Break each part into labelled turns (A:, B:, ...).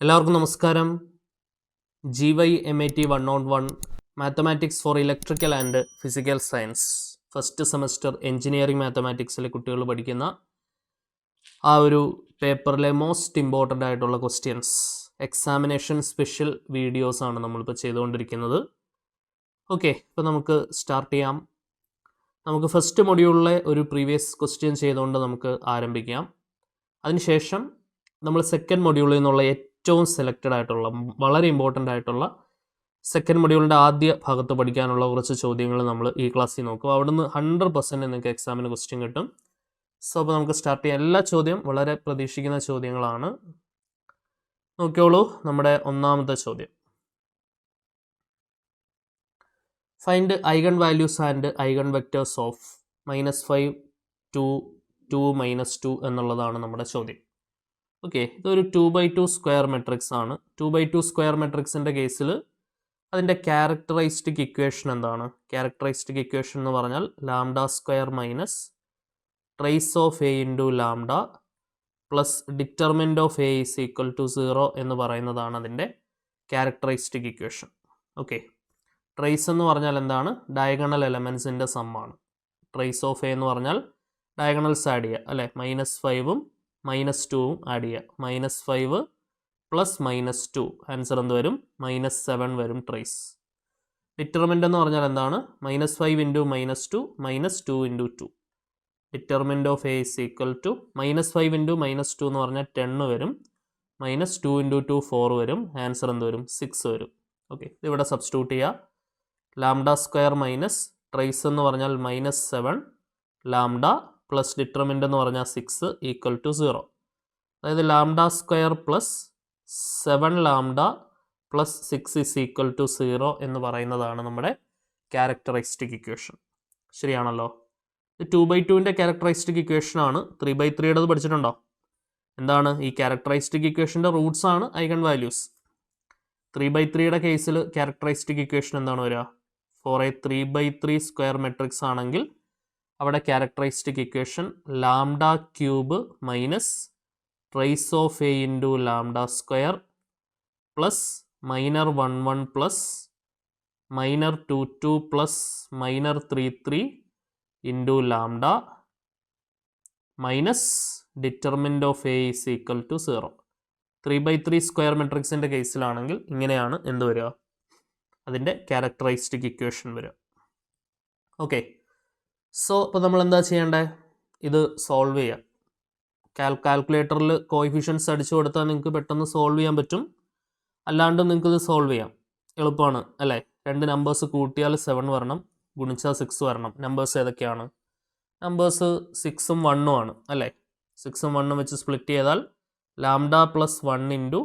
A: എല്ലാവർക്കും നമസ്കാരം. GYMAT 101 mathematics for electrical and physical science first semester engineering മാത്തമാറ്റിക്സിലെ കുട്ടികൾ പഠിക്കുന്ന ആ ഒരു പേപ്പറിലെ മോസ്റ്റ് ഇമ്പോർട്ടൻ്റ് ആയിട്ടുള്ള ക്വസ്റ്റ്യൻസ് എക്സാമിനേഷൻ സ്പെഷ്യൽ വീഡിയോസാണ് നമ്മളിപ്പോൾ ചെയ്തുകൊണ്ടിരിക്കുന്നത്. ഓക്കെ, ഇപ്പോൾ നമുക്ക് സ്റ്റാർട്ട് ചെയ്യാം. നമുക്ക് ഫസ്റ്റ് മൊഡ്യൂളിലെ ഒരു പ്രീവിയസ് ക്വസ്റ്റ്യൻ ചെയ്തുകൊണ്ട് നമുക്ക് ആരംഭിക്കാം. അതിനുശേഷം നമ്മൾ സെക്കൻഡ് മൊഡ്യൂളിൽ നിന്നുള്ള ഏറ്റവും സെലക്റ്റഡ് ആയിട്ടുള്ള വളരെ ഇമ്പോർട്ടൻ്റ് ആയിട്ടുള്ള സെക്കൻഡ് മൊഡ്യൂളിൻ്റെ ആദ്യ ഭാഗത്ത് പഠിക്കാനുള്ള കുറച്ച് ചോദ്യങ്ങൾ നമ്മൾ ഈ ക്ലാസ്സിൽ നോക്കും. അവിടുന്ന് 100% നിങ്ങൾക്ക് എക്സാമിന് ക്വസ്റ്റ്യൻ കിട്ടും. സോ അപ്പോൾ നമുക്ക് സ്റ്റാർട്ട് ചെയ്യാം. എല്ലാ ചോദ്യം വളരെ പ്രതീക്ഷിക്കുന്ന ചോദ്യങ്ങളാണ്. നോക്കിയോളൂ, നമ്മുടെ ഒന്നാമത്തെ ചോദ്യം. Find eigen values and eigen vectors of -5 2 2 -2 എന്നുള്ളതാണ് നമ്മുടെ ചോദ്യം. ഓക്കെ, ഇതൊരു 2x2 സ്ക്വയർ മെട്രിക്സ് ആണ്. 2x2 സ്ക്വയർ മെട്രിക്സിൻ്റെ കേസിൽ അതിൻ്റെ ക്യാരക്ടറൈസ്റ്റിക് ഇക്വേഷൻ എന്താണ്? ക്യാരക്ടറൈസ്റ്റിക് ഇക്വേഷൻ എന്ന് പറഞ്ഞാൽ lambda square minus trace of A into lambda plus determinant of A is equal to 0 എന്ന് പറയുന്നതാണ് അതിൻ്റെ ക്യാരക്ടറൈസ്റ്റിക് ഇക്വേഷൻ. ഓക്കെ, ട്രേസ് എന്ന് പറഞ്ഞാൽ എന്താണ്? ഡയഗണൽ എലമെൻസിൻ്റെ സമ്മാണ്. ട്രേസ് ഓഫ് എ എന്ന് പറഞ്ഞാൽ ഡയഗണൽസ് ആഡ് ചെയ്യുക അല്ലേ? -5ഉം -2ഉം ആഡ് ചെയ്യുക. -5 പ്ലസ് -2 ആൻസർ എന്ത് വരും? -7 വരും ട്രേസ്. ഡിറ്റർമിൻ്റ് എന്ന് പറഞ്ഞാൽ എന്താണ്? -5 into -2 -2 into 2. Determinant of A is equal to -5 into -2 എന്ന് പറഞ്ഞാൽ 10 വരും. -2 ഇൻറ്റു 2 4 വരും. ആൻസർ എന്ത് വരും? 6 വരും. ഓക്കെ, ഇവിടെ സബ്സ്റ്റിറ്റ്യൂട്ട് ചെയ്യുക. ലാംഡ സ്ക്വയർ മൈനസ് ട്രേസ് എന്ന് പറഞ്ഞാൽ -7 ലാംഡ പ്ലസ് ഡിറ്റർമിൻ്റ് എന്ന് പറഞ്ഞാൽ 6 ഈക്വൽ ടു 0. അതായത് lambda square plus 7 lambda plus 6 is equal to 0 എന്ന് പറയുന്നതാണ് നമ്മുടെ ക്യാരക്ടറൈസ്റ്റിക് ഇക്വേഷൻ. ശരിയാണല്ലോ? ഇത് 2x2ൻ്റെ ക്യാരക്ടറൈസ്റ്റിക് ഇക്വേഷനാണ്. 3x3യുടേത് പഠിച്ചിട്ടുണ്ടോ? എന്താണ് ഈ ക്യാരക്ടറൈസ്റ്റിക് ഇക്വേഷൻ്റെ റൂട്ട്സ് ആണ് ഐഗൺ വാല്യൂസ്. 3x3യുടെ കേസിൽ ക്യാരക്ടറൈസ്റ്റിക് ഇക്വേഷൻ എന്താണ് വരിക? Four A 3x3 square matrix ആണെങ്കിൽ അവിടെ characteristic equation lambda cube minus trace of A into lambda square plus -11 plus -22 plus -33 into lambda minus determinant of A is equal to 0. 3x3 square മെട്രിക്സിൻ്റെ കേസിലാണെങ്കിൽ ഇങ്ങനെയാണ് എന്ത് വരിക? അതിൻ്റെ ക്യാരക്ടറൈസ്റ്റിക് ഇക്വേഷൻ വരിക. Okay, so ഇപ്പോൾ നമ്മൾ എന്താ ചെയ്യേണ്ടത്? ഇത് സോൾവ് ചെയ്യാം. കാൽക്കുലേറ്ററിൽ കോയിഫിഷ്യൻസ് അടിച്ചു കൊടുത്താൽ നിങ്ങൾക്ക് പെട്ടെന്ന് സോൾവ് ചെയ്യാൻ പറ്റും. അല്ലാണ്ട് നിങ്ങൾക്ക് ഇത് സോൾവ് ചെയ്യാം. എളുപ്പമാണ് അല്ലേ? 2 നമ്പേഴ്സ് കൂട്ടിയാൽ 7 വരണം, ഗുണിച്ചാൽ 6 വരണം. നമ്പേഴ്സ് ഏതൊക്കെയാണ്? നമ്പേഴ്സ് 6ഉം 1ഉം ആണ് അല്ലേ? 6ഉം 1ഉം വെച്ച് സ്പ്ലിറ്റ് ചെയ്താൽ lambda plus 1 into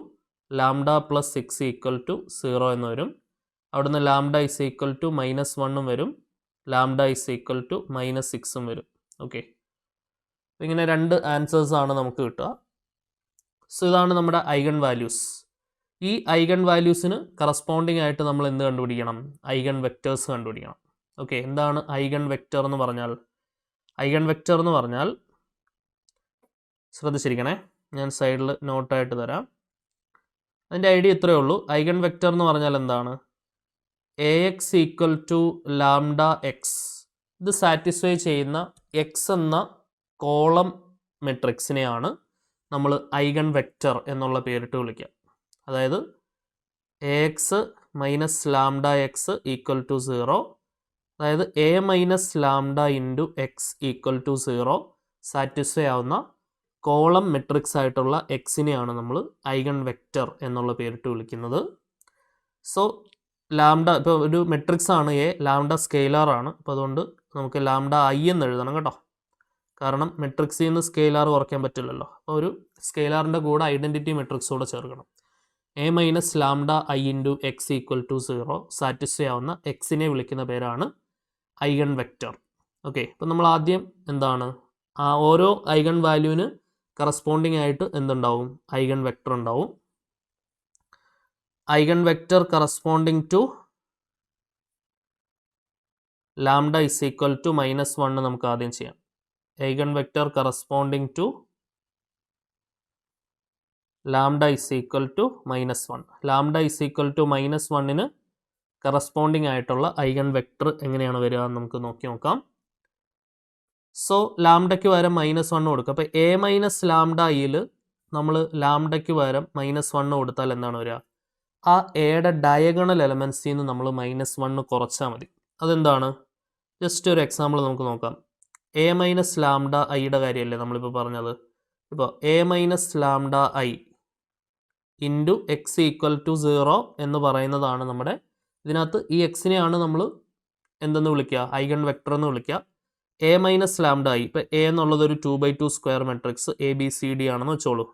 A: lambda plus 6 equal to 0 എന്ന് വരും. അവിടുന്ന് ലാംഡ ഇസ് ഈക്വൽ ടു -1ഉം വരും. ലാംഡ ഇസ് ഈക്വൽ ടു -6ഉം വരും. ഓക്കെ, ഇങ്ങനെ 2 ആൻസേഴ്സാണ് നമുക്ക് കിട്ടുക. സോ ഇതാണ് നമ്മുടെ ഐഗൺ വാല്യൂസ്. ഈ ഐഗൺ വാല്യൂസിന് കറസ്പോണ്ടിങ് ആയിട്ട് നമ്മൾ എന്ത് കണ്ടുപിടിക്കണം? ഐഗൺ വെക്റ്റേഴ്സ് കണ്ടുപിടിക്കണം. ഓക്കെ, എന്താണ് ഐഗൺ വെക്റ്റർ എന്ന് പറഞ്ഞാൽ? ഐഗൺ വെക്റ്റർ എന്ന് പറഞ്ഞാൽ ശ്രദ്ധിച്ചിരിക്കണേ, ഞാൻ സൈഡിൽ നോട്ടായിട്ട് തരാം. അതിൻ്റെ ഐഡിയ ഇത്രയേ ഉള്ളൂ. ഐഗൺ വെക്റ്റർ എന്ന് പറഞ്ഞാൽ എന്താണ്? AX equal to lambda X. ഇത് സാറ്റിസ്ഫൈ ചെയ്യുന്ന എക്സ് എന്ന കോളം മെട്രിക്സിനെയാണ് നമ്മൾ ഐഗൺ വെക്റ്റർ എന്നുള്ള പേരിട്ട് വിളിക്കുക. അതായത് AX minus lambda X equal to 0. അതായത് A minus lambda into X equal to 0 satisfy ആവുന്ന കോളം മെട്രിക്സ് ആയിട്ടുള്ള എക്സിനെയാണ് നമ്മൾ ഐഗൺ വെക്റ്റർ എന്നുള്ള പേരിട്ട് വിളിക്കുന്നത്. സോ ലാംഡ ഇപ്പോൾ ഒരു മെട്രിക്സ് ആണ് എ, ലാംഡ സ്കെയിലാർ ആണ്. അപ്പോൾ അതുകൊണ്ട് നമുക്ക് ലാംഡ ഐ എന്ന് എഴുതണം കേട്ടോ. കാരണം മെട്രിക്സിൽ നിന്ന് സ്കെയിലാർ കുറയ്ക്കാൻ പറ്റില്ലല്ലോ. അപ്പോൾ ഒരു സ്കെയിലാറിൻ്റെ കൂടെ ഐഡൻറ്റിറ്റി മെട്രിക്സ് കൂടെ ചേർക്കണം. A minus lambda I into X equal to 0 satisfy ആവുന്ന എക്സിനെ വിളിക്കുന്ന പേരാണ് ഐഗൺ വെക്റ്റർ. ഓക്കെ, അപ്പോൾ നമ്മൾ ആദ്യം എന്താണ് ഓരോ ഐഗൺ വാല്യൂവിന് കറസ്പോണ്ടിങ് ആയിട്ട് എന്തുണ്ടാവും? ഐഗൺ വെക്റ്റർ ഉണ്ടാവും. Eigen vector corresponding to lambda is equal to -1 നമുക്ക് ആദ്യം ചെയ്യാം. Eigen vector corresponding to lambda is equal to -1. Lambda is equal to -1ന് കറസ്പോണ്ടിങ് ആയിട്ടുള്ള ഐഗൺ വെക്ടർ എങ്ങനെയാണ് വരിക എന്ന് നമുക്ക് നോക്കാം. സോ ലാംഡയ്ക്ക് പകരം -1 കൊടുക്കുക. അപ്പോൾ എ മൈനസ് ലാംഡ യിൽ നമ്മൾ ലാംഡയ്ക്ക് പകരം -1 കൊടുത്താൽ എന്താണ് വരിക? ആ എയുടെ ഡയഗണൽ എലമെൻസിൽ നിന്ന് നമ്മൾ -1 കുറച്ചാൽ മതി. അതെന്താണ്? ജസ്റ്റ് ഒരു എക്സാമ്പിൾ നമുക്ക് നോക്കാം. എ മൈനസ് ലാംഡ ഐയുടെ കാര്യമല്ലേ നമ്മളിപ്പോൾ പറഞ്ഞത്. ഇപ്പോൾ A minus lambda I into X equal to 0 എന്ന് പറയുന്നതാണ് നമ്മുടെ ഇതിനകത്ത്. ഈ എക്സിനെയാണ് നമ്മൾ എന്തെന്ന് വിളിക്കുക? ഐഗൺ വെക്ടർ എന്ന് വിളിക്കുക. എ മൈനസ് ലാംഡ ഐ, ഇപ്പോൾ എ എന്നുള്ളത് ഒരു 2x2 സ്ക്വയർ മെട്രിക്സ് ABCD ആണെന്ന് വെച്ചോളൂ.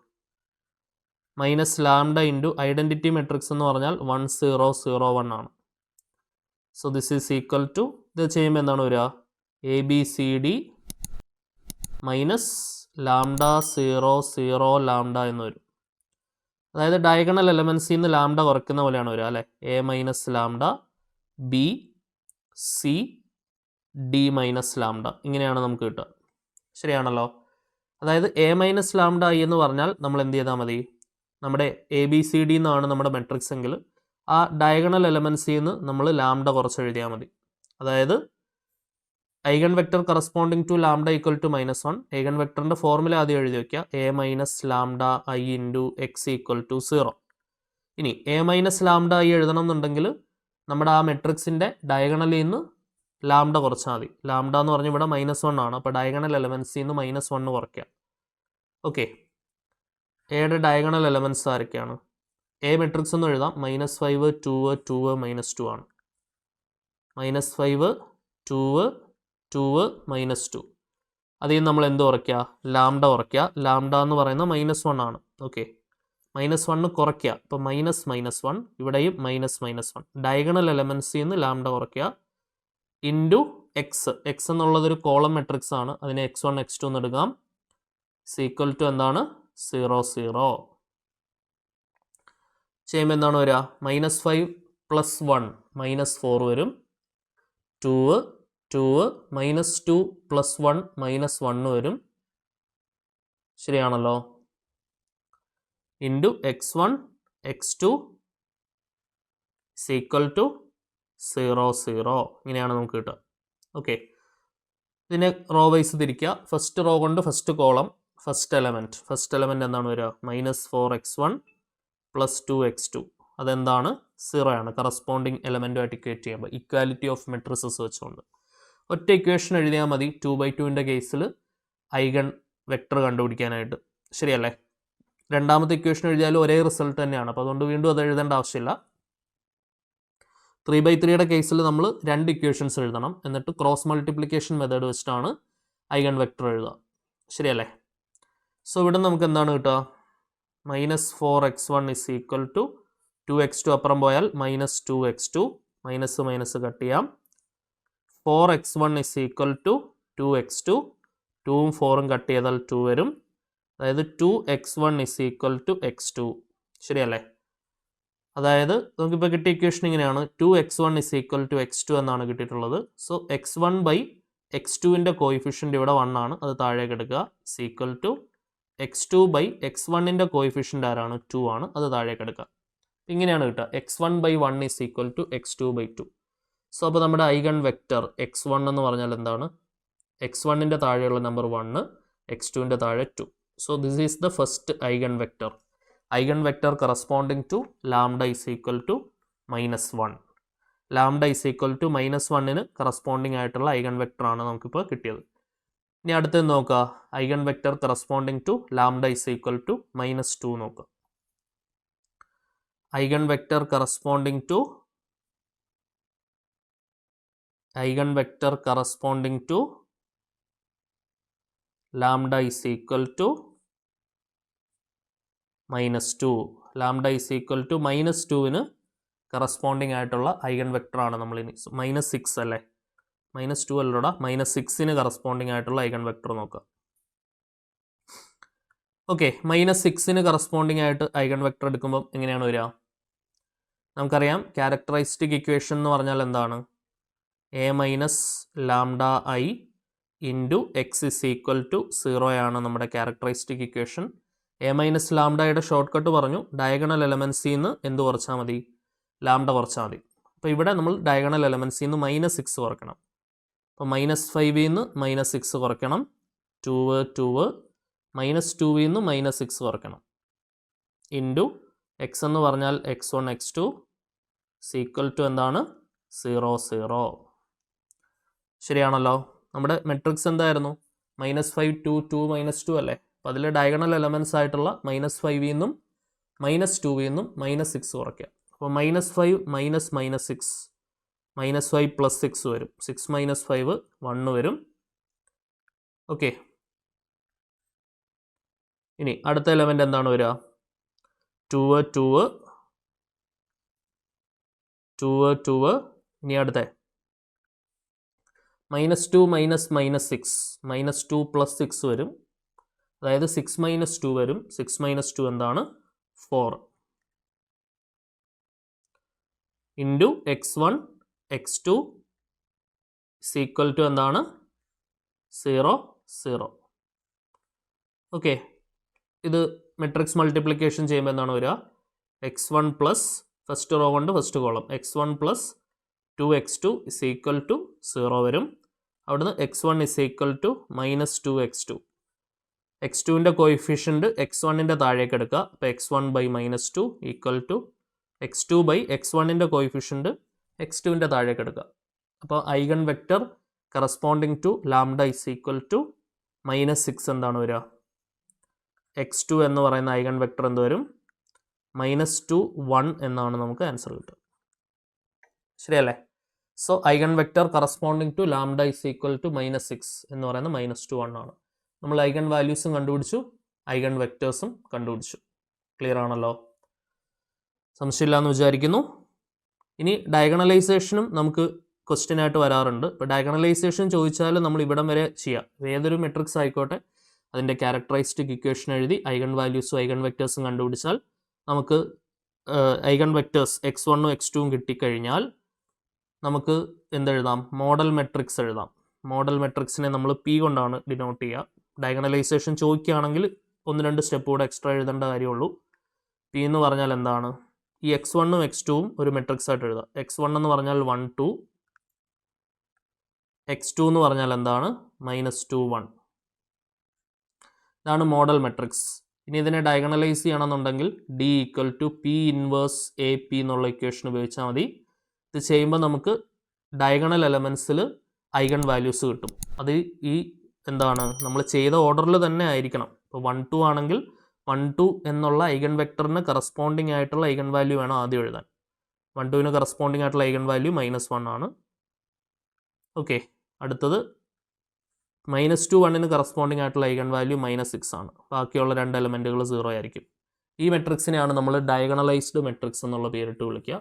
A: Minus lambda into identity matrix എന്ന് പറഞ്ഞാൽ 1 0 0 1 ആണ്. So this is equal to, ഇത് ചെയ്യുമ്പോൾ എന്താണ് വരിക? ABCD മൈനസ് ലാംഡ 0 0 ലാംഡ എന്ന് വരും. അതായത് ഡയഗണൽ എലമെൻസിൽ നിന്ന് ലാംഡ കുറയ്ക്കുന്ന പോലെയാണ് വരിക അല്ലേ? A minus lambda B C D minus lambda, ഇങ്ങനെയാണ് നമുക്ക് കിട്ടുക. ശരിയാണല്ലോ? അതായത് എ മൈനസ് ലാംഡ ഐ എന്ന് പറഞ്ഞാൽ നമ്മൾ എന്ത് ചെയ്താൽ മതി? നമ്മുടെ ABCD എന്നാണ് നമ്മുടെ മെട്രിക്സ് എങ്കിൽ ആ ഡയഗണൽ എലമെൻസിൽ നിന്ന് നമ്മൾ ലാംഡ കുറച്ച് എഴുതിയാൽ മതി. അതായത് eigen vector corresponding to lambda equal to -1. Eigen വെക്ടറിൻ്റെ ഫോർമുല ആദ്യം എഴുതി വയ്ക്കുക. A minus lambda I into X equal to 0. ഇനി എ മൈനസ് ലാംഡ ഐ എഴുതണം എന്നുണ്ടെങ്കിൽ നമ്മുടെ ആ മെട്രിക്സിൻ്റെ ഡയഗണലിൽ നിന്ന് ലാംഡ കുറച്ചാൽ മതി. ലാംഡ എന്ന് പറഞ്ഞാൽ ഇവിടെ -1 ആണ്. അപ്പോൾ ഡയഗണൽ എലമെൻസിൽ നിന്ന് -1 കുറയ്ക്കുക. ഓക്കെ, എയുടെ ഡയഗണൽ എലമെൻസ് ആരൊക്കെയാണ്? എ മെട്രിക്സ് എന്ന് എഴുതാം. -5 2 2 -2 ആണ്. -5 2 2 -2. അതിൽ നിന്ന് നമ്മൾ എന്ത് കുറയ്ക്കുക? ലാംഡ കുറയ്ക്കുക. ലാംഡ എന്ന് പറയുന്നത് -1 ആണ്. ഓക്കെ, -1 കുറയ്ക്കുക. അപ്പോൾ -1 ഇവിടെയും -1. ഡയഗണൽ എലമെൻസിൽ നിന്ന് ലാംഡ കുറയ്ക്കുക ഇൻറ്റു എക്സ്. എക്സ് എന്നുള്ളതൊരു കോളം മെട്രിക്സ് ആണ്. അതിനെ x1 x2 എന്ന് എടുക്കാം. സീക്വൽ ടു എന്താണ്? 0 0. ചെയ്യുമ്പോൾ എന്താണ് വരിക? -5 + 1 -4 വരും. 2 2 -2 + 1 -1 വരും. ശരിയാണല്ലോ? Into x1 x2 is equal to 0 0. ഇങ്ങനെയാണ് നമുക്ക് കിട്ടുക. ഓക്കെ, ഇതിനെ റോ വൈസ് തിരിക്കുക. ഫസ്റ്റ് റോ കൊണ്ട് ഫസ്റ്റ് കോളം, ഫസ്റ്റ് എലമെൻറ്റ് എന്താണ് വരിക? -4x1 + 2x2. അതെന്താണ്? 0 ആണ്. കറസ്പോണ്ടിങ് എലമെൻറ്റുമായിട്ട് ഇക്വേറ്റ് ചെയ്യുമ്പോൾ ഇക്വാലിറ്റി ഓഫ് മെട്രിസസ് വെച്ചുകൊണ്ട് ഒറ്റ ഇക്വേഷൻ എഴുതിയാൽ മതി 2/2ൻ്റെ കേസിൽ ഐഗൺ വെക്ടർ കണ്ടുപിടിക്കാനായിട്ട്. ശരിയല്ലേ? രണ്ടാമത്തെ ഇക്വേഷൻ എഴുതിയാലും ഒരേ റിസൾട്ട് തന്നെയാണ്. അപ്പോൾ അതുകൊണ്ട് വീണ്ടും അത് എഴുതേണ്ട ആവശ്യമില്ല. 3/3യുടെ കേസിൽ നമ്മൾ 2 ഇക്വേഷൻസ് എഴുതണം. എന്നിട്ട് ക്രോസ് മൾട്ടിപ്ലിക്കേഷൻ മെത്തേഡ് വെച്ചിട്ടാണ് ഐഗൺ വെക്ടർ എഴുതുക. ശരിയല്ലേ? സോ ഇവിടെ നമുക്ക് എന്താണ് കിട്ടുക? -4x1 = 2x2. അപ്പുറം പോയാൽ -2x2. മൈനസ് കട്ട് ചെയ്യാം. 4x1 = 2x2. 2ഉം 4ഉം കട്ട് ചെയ്താൽ 2 വരും. അതായത് 2x1 = x2. ശരിയല്ലേ? അതായത് നമുക്കിപ്പോൾ കിട്ടിയ ഇക്വേഷൻ ഇങ്ങനെയാണ്. 2x1 = x2 എന്നാണ് കിട്ടിയിട്ടുള്ളത്. സോ x1/x2ൻ്റെ കോയിഫിഷ്യൻ്റ് ഇവിടെ 1 ആണ്. അത് താഴേക്ക് എടുക്കുക. സീക്വൽ ടു x2/x1ൻ്റെ കോയിഫിഷ്യൻ്റ് ആരാണ്? 2 ആണ്. അത് താഴേക്ക് എടുക്കുക. ഇങ്ങനെയാണ് കിട്ടുക. x1/1 = x2/2. സോ അപ്പോൾ നമ്മുടെ ഐഗൺ വെക്ടർ x1 എന്ന് പറഞ്ഞാൽ എന്താണ്? x1ൻ്റെ താഴെയുള്ള നമ്പർ 1, x2ൻ്റെ താഴെ 2. So this is the first eigen vector. Eigen vector corresponding to lambda = -1. Lambda = -1ന് കറസ്പോണ്ടിങ് ആയിട്ടുള്ള ഐഗൺ വെക്ടർ ആണ് നമുക്കിപ്പോൾ കിട്ടിയത്. ഇനി അടുത്തത് നോക്കുക. Eigen vector corresponding to lambda = -2 നോക്കുക. Eigen vector corresponding to lambda = -2. Lambda = -2ന് കറസ്പോണ്ടിങ് ആയിട്ടുള്ള ഐഗൺ വെക്ടർ ആണ് നമ്മൾ ഇനി -6 അല്ലേ? -2 അല്ലടാ, -6ന് കറസ്പോണ്ടിങ് ആയിട്ടുള്ള ഐഗൺ വെക്ടർ നോക്കുക. ഓക്കെ, -6ന് കറസ്പോണ്ടിങ് ആയിട്ട് ഐഗൺ വെക്ടർ എടുക്കുമ്പോൾ എങ്ങനെയാണ് വരിക? നമുക്കറിയാം ക്യാരക്ടറിസ്റ്റിക് ഇക്വേഷൻ എന്ന് പറഞ്ഞാൽ എന്താണ്? a - lambda i into x = 0 ആണ് നമ്മുടെ ക്യാരക്ടറിസ്റ്റിക് ഇക്വേഷൻ. എ മൈനസ് ലാംഡയുടെ ഷോർട്ട് കട്ട് പറഞ്ഞു. ഡയഗണൽ എലമെൻസിൽ നിന്ന് എന്ത് കുറച്ചാൽ മതി? ലാംഡ കുറച്ചാൽ മതി. അപ്പോൾ ഇവിടെ നമ്മൾ ഡയഗണൽ എലമെൻസിൽ നിന്ന് -6 കുറയ്ക്കണം. അപ്പോൾ -5 നിന്ന് -6 കുറയ്ക്കണം. 2 -2 നിന്ന് -6 കുറയ്ക്കണം. ഇൻറ്റു എക്സ് എന്ന് പറഞ്ഞാൽ x1 x2 സീക്വൽ ടു എന്താണ്? 0 0. ശരിയാണല്ലോ. നമ്മുടെ മെട്രിക്സ് എന്തായിരുന്നു? -5 2 2 -2 അല്ലേ? അപ്പോൾ അതിൽ ഡയഗണൽ എലമെൻസ് ആയിട്ടുള്ള -5 നിന്നും -2 നിന്നും -6 കുറയ്ക്കുക. അപ്പോൾ -5 -6 -5 + 6 വരും. 6 - 5 1 വരും. ഓക്കെ. ഇനി അടുത്ത എലമെൻ്റ് എന്താണ് വരിക? 2 ഇനി അടുത്ത -2 -6 -2 + 6 വരും. അതായത് 6 - 2 വരും. 6 - 2 എന്താണ്? 4 into x1 x2 is equal to എന്താണ്? 0 0. ഓക്കെ. ഇത് മെട്രിക്സ് മൾട്ടിപ്ലിക്കേഷൻ ചെയ്യുമ്പോൾ എന്താണ് വരിക? x1 പ്ലസ് ഫസ്റ്റ് റോ കൊണ്ട് ഫസ്റ്റ് കോളം x1 + 2x2 = 0 വരും. അവിടുന്ന് x1 = -2x2. x2ൻ്റെ കോയിഫിഷ്യൻറ്റ് x1ൻ്റെ താഴേക്ക് എടുക്കുക. അപ്പോൾ x1/-2 = x2/x1ൻ്റെ കോയിഫിഷ്യൻറ്റ് x2ൻ്റെ താഴേക്ക് എടുക്കുക. അപ്പോൾ eigen vector corresponding to lambda -6 എന്താണ് വരിക? x2 എന്ന് പറയുന്ന ഐഗൺ വെക്റ്റർ എന്ത് വരും? -2 1 എന്നാണ് നമുക്ക് ആൻസർ കിട്ടുക. ശരിയല്ലേ? So eigen vector corresponding to lambda -6 എന്ന് പറയുന്നത് -2 1 ആണ്. നമ്മൾ ഐഗൺ വാല്യൂസും കണ്ടുപിടിച്ചു, ഐഗൺ വെക്റ്റേഴ്സും കണ്ടുപിടിച്ചു. ക്ലിയർ ആണല്ലോ? സംശയമില്ല എന്ന് വിചാരിക്കുന്നു. ഇനി ഡയഗണലൈസേഷനും നമുക്ക് ക്വസ്റ്റ്യൻ ആയിട്ട് വരാറുണ്ട്. ഇപ്പോൾ ഡയഗണലൈസേഷൻ ചോദിച്ചാൽ നമ്മൾ ഇവിടം വരെ ചെയ്യാം. ഏതൊരു മെട്രിക്സ് ആയിക്കോട്ടെ അതിൻ്റെ ക്യാരക്ടറിസ്റ്റിക് ഇക്വേഷൻ എഴുതി ഐഗൺ വാല്യൂസും ഐഗൺ വെക്റ്റേഴ്സും കണ്ടുപിടിച്ചാൽ നമുക്ക് ഐഗൺ വെക്റ്റേഴ്സ് x1 x2 കിട്ടിക്കഴിഞ്ഞാൽ നമുക്ക് എന്തെഴുതാം? മോഡൽ മെട്രിക്സ് എഴുതാം. മോഡൽ മെട്രിക്സിനെ നമ്മൾ P കൊണ്ടാണ് ഡിനോട്ട് ചെയ്യുക. ഡയഗണലൈസേഷൻ ചോദിക്കുകയാണെങ്കിൽ 1-2 സ്റ്റെപ്പ് കൂടെ എക്സ്ട്രാ എഴുതേണ്ട കാര്യമുള്ളൂ. P എന്ന് പറഞ്ഞാൽ എന്താണ്? ഈ x1 x2 ഒരു മെട്രിക്സ് ആയിട്ട് എഴുതാം. x1 എന്ന് പറഞ്ഞാൽ 1 2, x2 എന്ന് പറഞ്ഞാൽ എന്താണ്? -2 1. ഇതാണ് മോഡൽ മെട്രിക്സ്. ഇനി ഇതിനെ ഡയഗണലൈസ് ചെയ്യണമെന്നുണ്ടെങ്കിൽ D = P ഇൻവേഴ്സ് AP എന്നുള്ള ഇക്വേഷൻ ഉപയോഗിച്ചാൽ മതി. ഇത് ചെയ്യുമ്പോൾ നമുക്ക് ഡയഗണൽ എലമെൻസിൽ ഐഗൺ വാല്യൂസ് കിട്ടും. അത് ഈ എന്താണ് നമ്മൾ ചെയ്ത ഓർഡറിൽ തന്നെ ആയിരിക്കണം. ഇപ്പോൾ 1 2 ആണെങ്കിൽ 1 2 എന്നുള്ള ഐഗൺ വെക്ടറിന് കറസ്പോണ്ടിങ് ആയിട്ടുള്ള ഐഗൺ വാല്യൂ വേണം ആദ്യം എഴുതാൻ. 1 2ന് കറസ്പോണ്ടിങ് ആയിട്ടുള്ള ഐഗൺ വാല്യൂ -1 ആണ്. ഓക്കെ. അടുത്തത് -2 1ന് കറസ്പോണ്ടിങ് ആയിട്ടുള്ള ഐഗൺ വാല്യൂ -6 ആണ്. ബാക്കിയുള്ള 2 എലമെൻറ്റുകൾ 0 ആയിരിക്കും. ഈ മെട്രിക്സിനെയാണ് നമ്മൾ ഡയഗണലൈസ്ഡ് മെട്രിക്സ് എന്നുള്ള പേരിട്ട് വിളിക്കുക.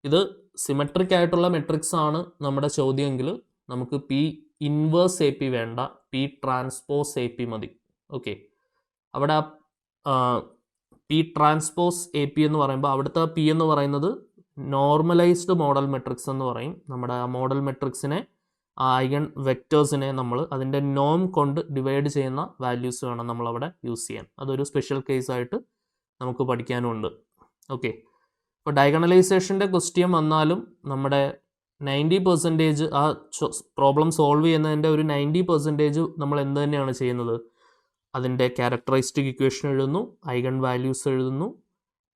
A: ഇത് സിമെട്രിക് ആയിട്ടുള്ള മെട്രിക്സ് ആണ് നമ്മുടെ ചോദ്യമെങ്കിൽ നമുക്ക് P ഇൻവേഴ്സ് AP വേണ്ട, P ട്രാൻസ്പോസ് AP മതി. ഓക്കെ. അവിടെ P ട്രാൻസ്പോസ് AP എന്ന് പറയുമ്പോൾ അവിടുത്തെ P എന്ന് പറയുന്നത് നോർമലൈസ്ഡ് മോഡൽ മെട്രിക്സ് എന്ന് പറയും. നമ്മുടെ ആ മോഡൽ മെട്രിക്സിനെ ഐഗൺ വെക്റ്റേഴ്സിനെ നമ്മൾ അതിൻ്റെ നോം കൊണ്ട് ഡിവൈഡ് ചെയ്യുന്ന വാല്യൂസ് വേണം നമ്മളവിടെ യൂസ് ചെയ്യാൻ. അതൊരു സ്പെഷ്യൽ കേസായിട്ട് നമുക്ക് പഠിക്കാനുമുണ്ട്. ഓക്കെ. ഇപ്പോൾ ഡയഗണലൈസേഷൻ്റെ ക്വസ്റ്റ്യൻ വന്നാലും നമ്മുടെ 90% ആ പ്രോബ്ലം സോൾവ് ചെയ്യുന്നതിൻ്റെ ഒരു 90% നമ്മൾ എന്ത് തന്നെയാണ് ചെയ്യുന്നത്? അതിൻ്റെ ക്യാരക്ടറിസ്റ്റിക് ഇക്വേഷൻ എഴുതുന്നു, ഐഗൺ വാല്യൂസ് എഴുതുന്നു,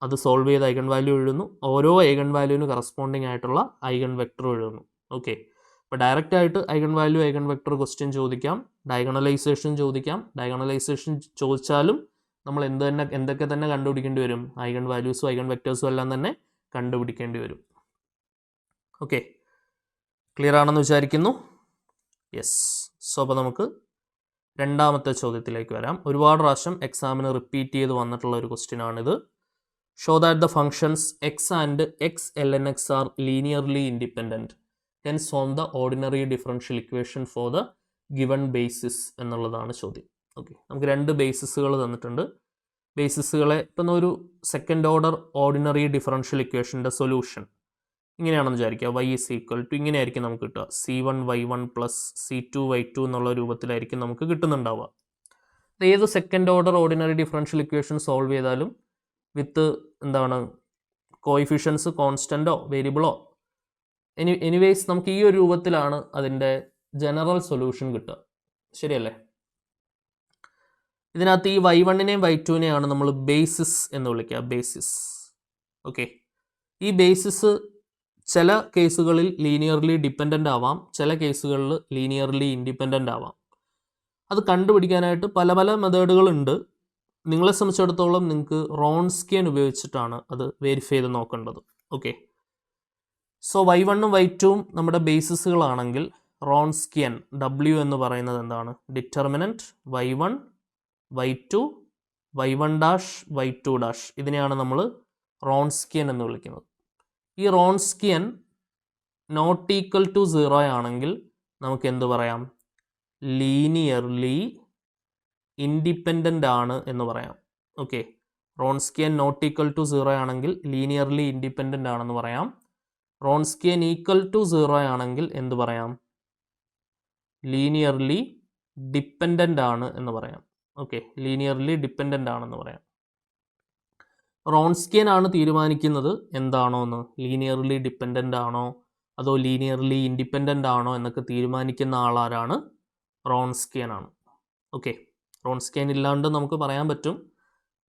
A: അത് സോൾവ് ചെയ്ത് ഐഗൺ വാല്യൂ എഴുതുന്നു, ഓരോ ഐഗൺ വാല്യൂവിന് കറസ്പോണ്ടിങ് ആയിട്ടുള്ള ഐഗൺ വെക്ടർ എഴുതുന്നു. ഓക്കെ. ഇപ്പോൾ ഡയറക്റ്റ് ആയിട്ട് eigen value eigen vector question ചോദിക്കാം, ഡയഗണലൈസേഷൻ ചോദിക്കാം. ഡയഗണലൈസേഷൻ ചോദിച്ചാലും നമ്മൾ എന്തൊക്കെ തന്നെ കണ്ടുപിടിക്കേണ്ടി വരും? ഐഗൺ വാല്യൂസും ഐഗൺ വെക്ടേഴ്സും എല്ലാം തന്നെ കണ്ടുപിടിക്കേണ്ടി വരും. ഓക്കെ. ക്ലിയർ ആണെന്ന് വിചാരിക്കുന്നു. യെസ്. സോ അപ്പോൾ നമുക്ക് രണ്ടാമത്തെ ചോദ്യത്തിലേക്ക് വരാം. ഒരുപാട് പ്രാവശ്യം എക്സാമിന് റിപ്പീറ്റ് ചെയ്ത് വന്നിട്ടുള്ള ഒരു ക്വസ്റ്റ്യൻ ആണിത്. Show that the functions x and x ln x R linearly independent, hence form the ordinary differential equation for the given basis എന്നുള്ളതാണ് ചോദ്യം. ഓക്കെ. നമുക്ക് 2 ബേസിസുകൾ തന്നിട്ടുണ്ട്. ബേസിസുകളെ ഇപ്പം ഒരു സെക്കൻഡ് ഓർഡർ ഓർഡിനറി ഡിഫറൻഷ്യൽ ഇക്വേഷൻ്റെ സൊല്യൂഷൻ ഇങ്ങനെയാണെന്ന് വിചാരിക്കുക. y = ഇങ്ങനെയായിരിക്കും നമുക്ക് കിട്ടുക. C1y1 + C2y2 എന്നുള്ള രൂപത്തിലായിരിക്കും നമുക്ക് കിട്ടുന്നുണ്ടാവുക. ഏത് second order ordinary differential equation solve ചെയ്താലും വിത്ത് എന്താണ് കോയിഫിഷ്യൻസ് കോൺസ്റ്റൻറ്റോ വേരിയബിളോ എനിവേസ് നമുക്ക് ഈ ഒരു രൂപത്തിലാണ് അതിൻ്റെ ജനറൽ സൊല്യൂഷൻ കിട്ടുക. ശരിയല്ലേ? ഇതിനകത്ത് ഈ y1നെയും y2നെയാണ് നമ്മൾ ബേസിസ് എന്ന് വിളിക്കുക. ബേസിസ്. ഓക്കെ, ഈ ബേസിസ് ചില കേസുകളിൽ ലീനിയർലി ഡിപ്പെൻഡൻ്റ് ആവാം, ചില കേസുകളിൽ ലീനിയർലി ഇൻഡിപെൻഡൻ്റ് ആവാം. അത് കണ്ടുപിടിക്കാനായിട്ട് പല പല മെത്തേഡുകളുണ്ട്. നിങ്ങളെ സംബന്ധിച്ചിടത്തോളം നിങ്ങൾക്ക് റോൺസ്കിയൻ ഉപയോഗിച്ചിട്ടാണ് അത് വെരിഫൈ ചെയ്ത് നോക്കേണ്ടത്. ഓക്കെ, സോ y1ഉം y2ഉം നമ്മുടെ ബേസിസുകളാണെങ്കിൽ റോൺസ്കിയൻ W എന്ന് പറയുന്നത് എന്താണ്? Determinant y1 y2 y1 dash y2 dash, ഇതിനെയാണ് നമ്മൾ റോൺസ്കിയൻ എന്ന് വിളിക്കുന്നത്. ഈ റോൺസ്കിയൻ നോട്ട് ഈക്വൽ ടു 0 ആണെങ്കിൽ നമുക്ക് എന്ത് പറയാം? ലീനിയർലി ഇൻഡിപെൻഡൻ്റ് ആണ് എന്ന് പറയാം. Okay, Wronskian not equal to 0 ആണെങ്കിൽ ലീനിയർലി ഇൻഡിപെൻഡൻ്റ് ആണെന്ന് പറയാം. റോൺസ്കിയൻ ഈക്വൽ ടു 0 ആണെങ്കിൽ എന്ത് പറയാം? ലീനിയർലി ഡിപ്പെൻഡൻ്റ് ആണ് എന്ന് പറയാം. ഓക്കെ, ലീനിയർലി ഡിപ്പെൻഡൻ്റ് ആണെന്ന് പറയാം. റോൺസ്കിയൻ ആണ് തീരുമാനിക്കുന്നത് എന്താണോ എന്ന്, ലീനിയർലി ഡിപ്പെൻഡൻ്റ് ആണോ അതോ ലീനിയർലി ഇൻഡിപെൻഡൻ്റ് ആണോ എന്നൊക്കെ തീരുമാനിക്കുന്ന ആളാരാണ്? റോൺസ്കിയൻ ആണ്. ഓക്കെ, റോൺസ്കിയൻ ഇല്ലാണ്ട് നമുക്ക് പറയാൻ പറ്റും.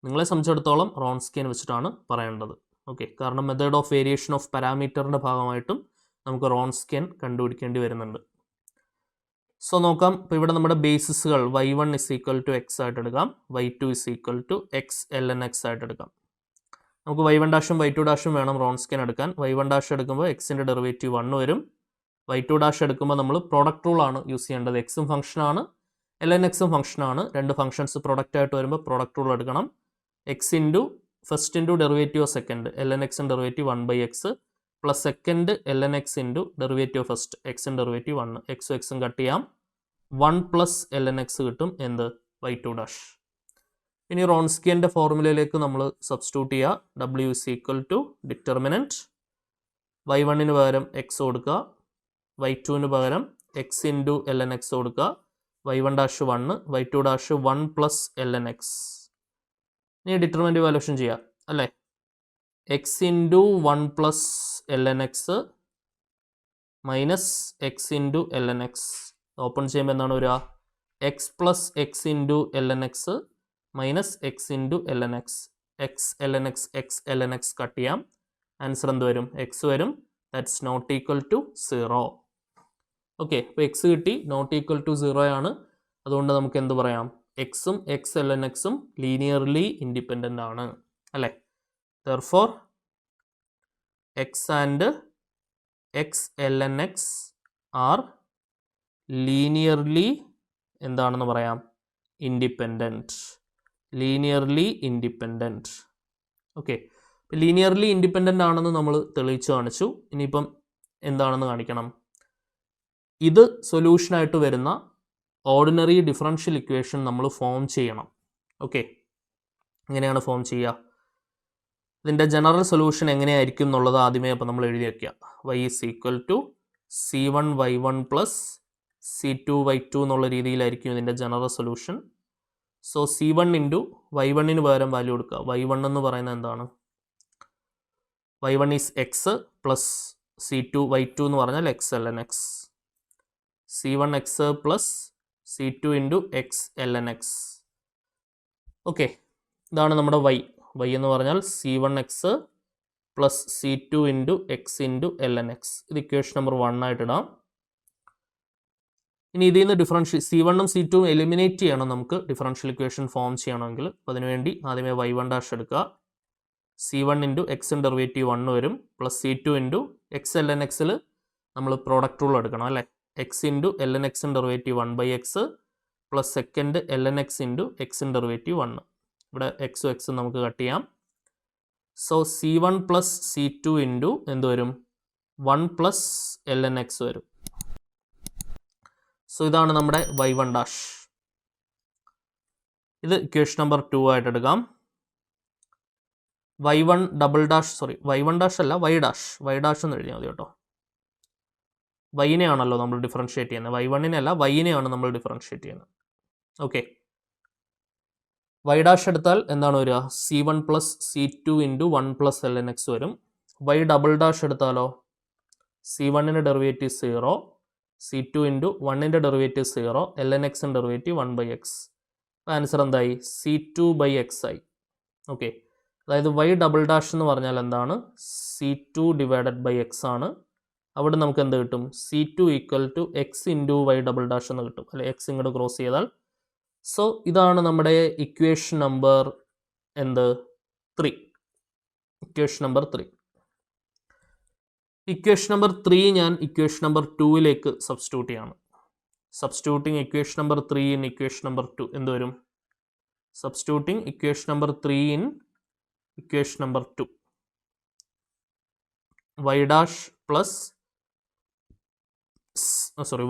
A: നിങ്ങളെ സംബന്ധിച്ചിടത്തോളം റോൺസ്കിയൻ വെച്ചിട്ടാണ് പറയേണ്ടത്. ഓക്കെ, കാരണം മെത്തേഡ് ഓഫ് വേരിയേഷൻ ഓഫ് പാരാമീറ്ററിൻ്റെ ഭാഗമായിട്ടും നമുക്ക് റോൺസ്കിയൻ കണ്ടുപിടിക്കേണ്ടി വരുന്നുണ്ട്. സോ നോക്കാം. ഇപ്പോൾ ഇവിടെ നമ്മുടെ ബേസിസുകൾ y1 is equal to X ആയിട്ട് എടുക്കാം, y2 is equal to X ln x ആയിട്ട് എടുക്കാം. നമുക്ക് y1 ഡാഷും y2 ഡാഷും വേണം റോൺസ്കിയൻ എടുക്കാൻ. y1 ഡാഷ് എടുക്കുമ്പോൾ എക്സിൻ്റെ ഡെറിവേറ്റീവ് 1 വരും. y2 ഡാഷ് എടുക്കുമ്പോൾ നമ്മൾ പ്രോഡക്റ്റ് റൂളാണ് യൂസ് ചെയ്യേണ്ടത്. എക്സും ഫംഗ്ഷനാണ്, ln xും ഫംഗ്ഷനാണ്. രണ്ട് ഫംഗ്ഷൻസ് പ്രോഡക്റ്റ് ആയിട്ട് വരുമ്പോൾ പ്രോഡക്റ്റ് റൂൾ എടുക്കണം. X into first into derivative of second, ln x derivative 1/x plus second ln x into derivative of first, എക്സിൻ derivative 1. എക്സും എക്സും കട്ട് ചെയ്യാം, 1 പ്ലസ് ln x കിട്ടും. എന്ത്? y2 dash. ഇനി റോൺസ്കിയൻ്റെ ഫോർമുലയിലേക്ക് നമ്മൾ സബ്സ്റ്റിറ്റ്യൂട്ട് ചെയ്യുക. W is equal to determinant y1ന് പകരം x കൊടുക്കുക, y2ന് പകരം x ഇൻറ്റു ln x കൊടുക്കുക. y1 dash 1, y2 dash 1 plus ln x. ഇനി ഡിറ്റർമിനൻ്റ് വാല്യൂഷൻ ചെയ്യുക അല്ലേ? X into 1 plus ln x minus X into ln x. Open ചെയ്യുമ്പോൾ എന്താണ് വരിക? X plus X into ln x minus X into ln x. X ln x X ln x cut ചെയ്യാം. Answer എന്ത് വരും? X വരും. That's not equal to 0. Okay, അപ്പോൾ X കിട്ടി, not equal to 0 ആണ്. അതുകൊണ്ട് നമുക്ക് എന്ത് പറയാം? എക്സും എക്സ് ln xും ലീനിയർലി ഇൻഡിപെൻഡൻ്റ് ആണ് അല്ലേ? Therefore x and x ln x are linearly എന്താണെന്ന് പറയാം? Independent. Linearly independent. Okay, linearly independent ആണെന്ന് നമ്മൾ തെളിയിച്ചു കാണിച്ചു. ഇനിയിപ്പം എന്താണെന്ന് കാണിക്കണം. ഇത് സൊല്യൂഷനായിട്ട് വരുന്ന ഓർഡിനറി ഡിഫറൻഷ്യൽ ഇക്വേഷൻ നമ്മൾ ഫോം ചെയ്യണം. ഓക്കെ, എങ്ങനെയാണ് ഫോം ചെയ്യുക? ഇതിൻ്റെ ജനറൽ സൊല്യൂഷൻ എങ്ങനെയായിരിക്കും എന്നുള്ളത് ആദ്യമേ അപ്പോൾ നമ്മൾ എഴുതി വയ്ക്കുക. y is equal to c1y1 plus c2y2 എന്നുള്ള രീതിയിലായിരിക്കും ഇതിൻ്റെ general solution. So c1 into y1ന് പകരം വാല്യൂ കൊടുക്കുക. y1 എന്ന് പറയുന്നത് എന്താണ്? y1 is X plus c2y2 എന്ന് പറഞ്ഞാൽ X ln x. c1 X plus c2 into X ln x. Okay, ഇതാണ് നമ്മുടെ y. y എന്ന് പറഞ്ഞാൽ c1 X plus c2 into X into ln x. ഇത് ഇക്വേഷൻ നമ്പർ 1 ആയിട്ട് ഇടാം. ഇനി ഇതിൽ നിന്ന് ഡിഫറൻഷ്യൽ c1ഉം c2ഉം എലിമിനേറ്റ് ചെയ്യണം നമുക്ക് ഡിഫറൻഷ്യൽ ഇക്വേഷൻ ഫോം ചെയ്യണമെങ്കിൽ. അപ്പോൾ അതിനുവേണ്ടി ആദ്യമേ y1 ഡാഷ് എടുക്കുക. c1 ഇൻറ്റു എക്സിൻ ഡെറിവേറ്റീവ് 1 വരും, plus c2 into X ln xൽ നമ്മൾ പ്രോഡക്റ്റ് റൂൾ എടുക്കണം അല്ലേ? എക്സ് ഇൻറ്റു ln xൻ derivative 1/x plus second ln x into എക്സിൻ ഡെറിവേറ്റീവ് 1. ഇവിടെ എക്സും എക്സും നമുക്ക് കട്ട് ചെയ്യാം. So c1 plus c2 into എന്ത് വരും? 1 പ്ലസ് ln x വരും. സോ ഇതാണ് നമ്മുടെ y1 ഡാഷ്. ഇത് ഇക്വേഷൻ നമ്പർ 2 ആയിട്ട് എടുക്കാം. y1 double dash, sorry y1 dash അല്ല y ഡാഷ്, y ഡാഷ് എന്ന് എഴുതിയാൽ മതി കേട്ടോ. വൈനെയാണല്ലോ നമ്മൾ ഡിഫറൻഷ്യേറ്റ് ചെയ്യുന്നത്, y1നെ അല്ല, വൈനെയാണ് നമ്മൾ ഡിഫറൻഷ്യേറ്റ് ചെയ്യുന്നത്. ഓക്കെ, വൈ ഡാഷ് എടുത്താൽ എന്താണ് വരിക? C1 plus C2 into 1 plus ln x വരും. വൈ ഡബിൾ ഡാഷ് എടുത്താലോ C1ൻ്റെ ഡെറിവേറ്റീവ് 0, C2 ഇൻറ്റു 1ൻ്റെ derivative 0, ln x derivative 1/x. അപ്പോൾ ആൻസർ എന്തായി? C2/x ആയി. ഓക്കെ, അതായത് വൈ ഡബിൾ ഡാഷ് എന്ന് പറഞ്ഞാൽ എന്താണ്? C2 ഡിവൈഡഡ് ബൈ എക്സ് ആണ്. അവിടെ നമുക്ക് എന്ത് കിട്ടും? C2 equal to X into Y double dash എന്ന് കിട്ടും, അല്ലെ? എക്സ് ഇങ്ങോട്ട് ക്രോസ് ചെയ്താൽ. സോ ഇതാണ് നമ്മുടെ ഇക്വേഷൻ നമ്പർ എന്ത്? 3. Equation number 3. ഇക്വേഷൻ നമ്പർ 3 ഞാൻ ഇക്വേഷൻ നമ്പർ 2ലേക്ക് സബ്സ്റ്റിറ്റ്യൂട്ട് ചെയ്യാണ്. Substituting equation number 3 in equation number 2 എന്ത് വരും? Substituting equation number 3 in equation number 2. Y dash plus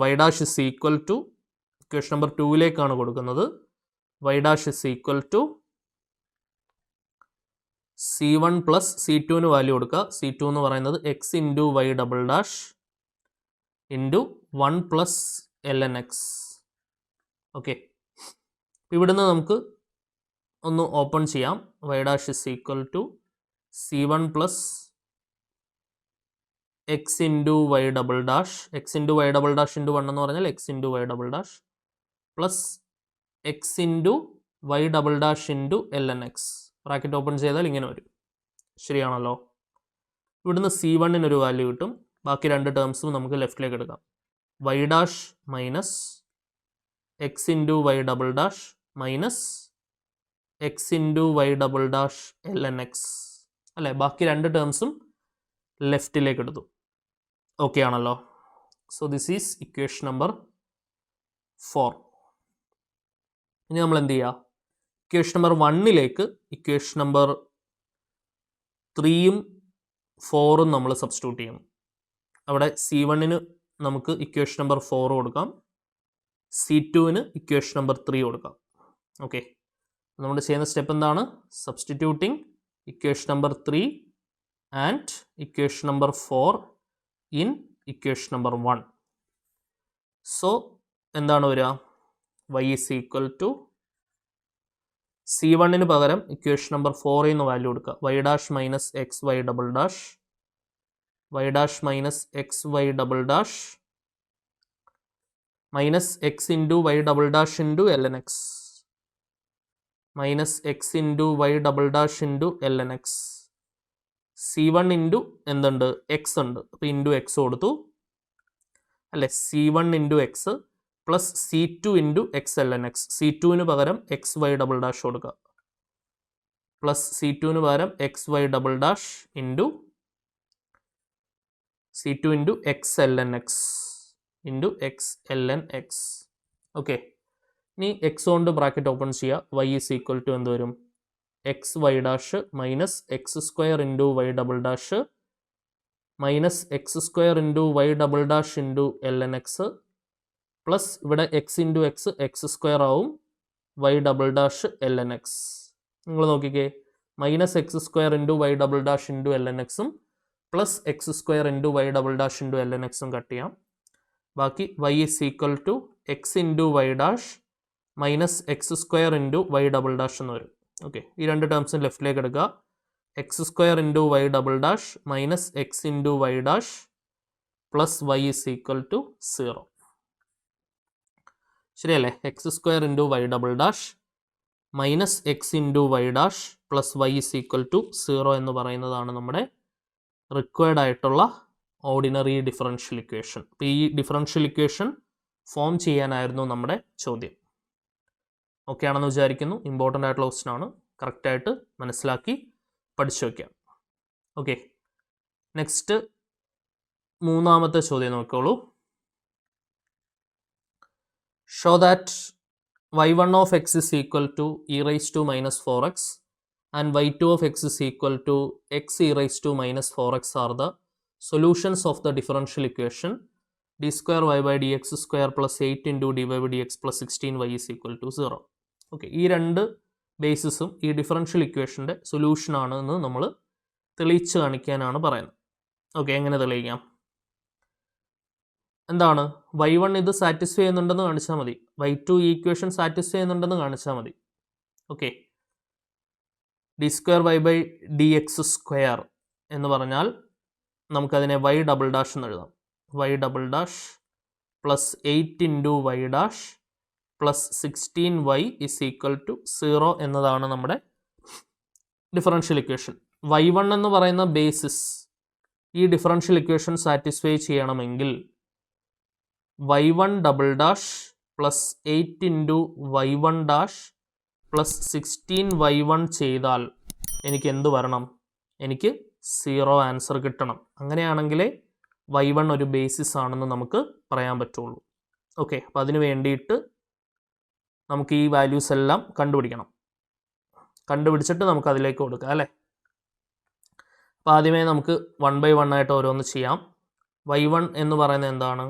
A: y dash is equal to, equation number 2ലേക്കാണ് കൊടുക്കുന്നത്, y dash is equal to C1 plus C2ന് value കൊടുക്കുക. C2 എന്ന് പറയുന്നത് x into Y double dash into 1 plus ln x. Okay, ഇവിടുന്ന് നമുക്ക് ഒന്ന് open ചെയ്യാം. Y dash is equal to C1 plus X into Y double dash, X into Y double dash into 1 എന്ന് പറഞ്ഞാൽ X into Y double dash plus X into Y double dash into ln x. Bracket open ചെയ്താൽ ഇങ്ങനെ വരും. ശരിയാണല്ലോ? ഇവിടുന്ന് C1-ന് ഒരു value കിട്ടും. ബാക്കി രണ്ട് ടേംസും നമുക്ക് ലെഫ്റ്റിലേക്ക് എടുക്കാം. Y dash minus X into Y double dash minus X into Y double dash ln x, അല്ലേ? ബാക്കി രണ്ട് ടേംസും ലെഫ്റ്റിലേക്ക് എടുത്തു. ഓക്കെ ആണല്ലോ? So this is equation number 4. ഇനി നമ്മൾ എന്ത് ചെയ്യുക? ഇക്വേഷൻ നമ്പർ 1ലേക്ക് ഇക്വേഷൻ നമ്പർ 3യും 4ഉം നമ്മൾ സബ്സ്റ്റിറ്റ്യൂട്ട് ചെയ്യണം. അവിടെ C1-ന് നമുക്ക് ഇക്വേഷൻ നമ്പർ 4 കൊടുക്കാം, C2-ന് ഇക്വേഷൻ നമ്പർ 3 കൊടുക്കാം. ഓക്കെ, നമ്മൾ ചെയ്യുന്ന സ്റ്റെപ്പ് എന്താണ്? Substituting equation number 3 and equation number 4 in equation number 1. So എന്താണ് വരിക? y ഈസ് ഈക്വൽ ടു C1-ന് പകരം ഇക്വേഷൻ നമ്പർ 4 എന്ന് വാല്യൂ കൊടുക്കുക. Y dash minus X Y double dash, Y dash minus X Y double dash minus X into Y double dash into ln x minus X into Y double dash into ln x. C1 into എന്തുണ്ട്? X ഉണ്ട്, അപ്പോൾ into X കൊടുത്തു, അല്ലേ? C1 into X plus C2 into X ln x. C2-ന് പകരം X Y double dash കൊടുക്കുക, plus C2-ന് പകരം X Y double dash into C2 into X ln x into X ln x. Okay, ഇനി X കൊണ്ട് bracket open ചെയ്യുക. y is equal to എന്ത് വരും? X Y dash minus X square into Y double dash minus X square into Y double dash into ln x plus ഇവിടെ x into x x square ആവും, y double dash ln x. നിങ്ങൾ നോക്കിക്കേ, minus X square into Y double dash into ln x plus x square into Y double dash into ln x cut ചെയ്യാം. ബാക്കി y is equal to X into Y dash minus X square into Y double dash എന്ന് വരും. Okay, ഈ രണ്ട് ടേംസും ലെഫ്റ്റിലേക്ക് എടുക്കുക. X square into Y double dash minus X into Y dash plus y is equal to 0. ശരിയല്ലേ? X square into Y double dash minus X into Y dash plus y is equal to 0 എന്ന് പറയുന്നതാണ് നമ്മുടെ required ആയിട്ടുള്ള ordinary differential equation. അപ്പോൾ ഈ differential equation form ചെയ്യാനായിരുന്നു നമ്മുടെ ചോദ്യം. ഓക്കെ ആണെന്ന് വിചാരിക്കുന്നു. ഇമ്പോർട്ടൻ്റ് ആയിട്ടുള്ള ക്വസ്റ്റൻ ആണ്, കറക്റ്റായിട്ട് മനസ്സിലാക്കി പഠിച്ചു വയ്ക്കാം. ഓക്കെ, നെക്സ്റ്റ് മൂന്നാമത്തെ ചോദ്യം നോക്കിക്കോളൂ. Show that y1 of x is equal to e raised to minus 4x and y2 of x is equal to x e raised to minus 4x are the solutions of the differential equation d square y by dx square plus 8 into dy by dx plus 16y is equal to 0. Okay, ഈ രണ്ട് ബേസിസും ഈ differential ഇക്വേഷൻ്റെ solution ആണെന്ന് നമ്മൾ തെളിയിച്ച് കാണിക്കാനാണ് പറയുന്നത്. Okay, എങ്ങനെ തെളിയിക്കാം? എന്താണ്? y1 ഇത് സാറ്റിസ്ഫൈ ചെയ്യുന്നുണ്ടെന്ന് കാണിച്ചാൽ മതി, y2 ഈ ഇക്വേഷൻ സാറ്റിസ്ഫൈ ചെയ്യുന്നുണ്ടെന്ന് കാണിച്ചാൽ മതി. Okay, D square Y by D X square എന്ന് പറഞ്ഞാൽ നമുക്കതിനെ വൈ ഡബിൾ ഡാഷ് എന്ന് എഴുതാം. Y double dash plus 8 into Y dash plus 16y is equal to 0 എന്നതാണ് നമ്മുടെ ഡിഫറൻഷ്യൽ ഇക്വേഷൻ. y1 എന്ന് പറയുന്ന ബേസിസ് ഈ ഡിഫറൻഷ്യൽ ഇക്വേഷൻ സാറ്റിസ്ഫൈ ചെയ്യണമെങ്കിൽ y1 double dash plus 8 into y1 dash plus 16y1 ചെയ്താൽ എനിക്ക് എന്ത് വരണം? എനിക്ക് 0 ആൻസർ കിട്ടണം. അങ്ങനെയാണെങ്കിലേ y1 ഒരു ബേസിസ് ആണെന്ന് നമുക്ക് പറയാൻ പറ്റുള്ളൂ. ഓക്കെ, അപ്പോൾ അതിന് വേണ്ടിയിട്ട് നമുക്ക് ഈ വാല്യൂസ് എല്ലാം കണ്ടുപിടിക്കണം. കണ്ടുപിടിച്ചിട്ട് നമുക്ക് അതിലേക്ക് കൊടുക്കാം അല്ലേ. അപ്പോൾ ആദ്യമേ നമുക്ക് 1 by 1 ആയിട്ട് ഓരോന്ന് ചെയ്യാം. y1 എന്ന് പറയുന്നത് എന്താണ്?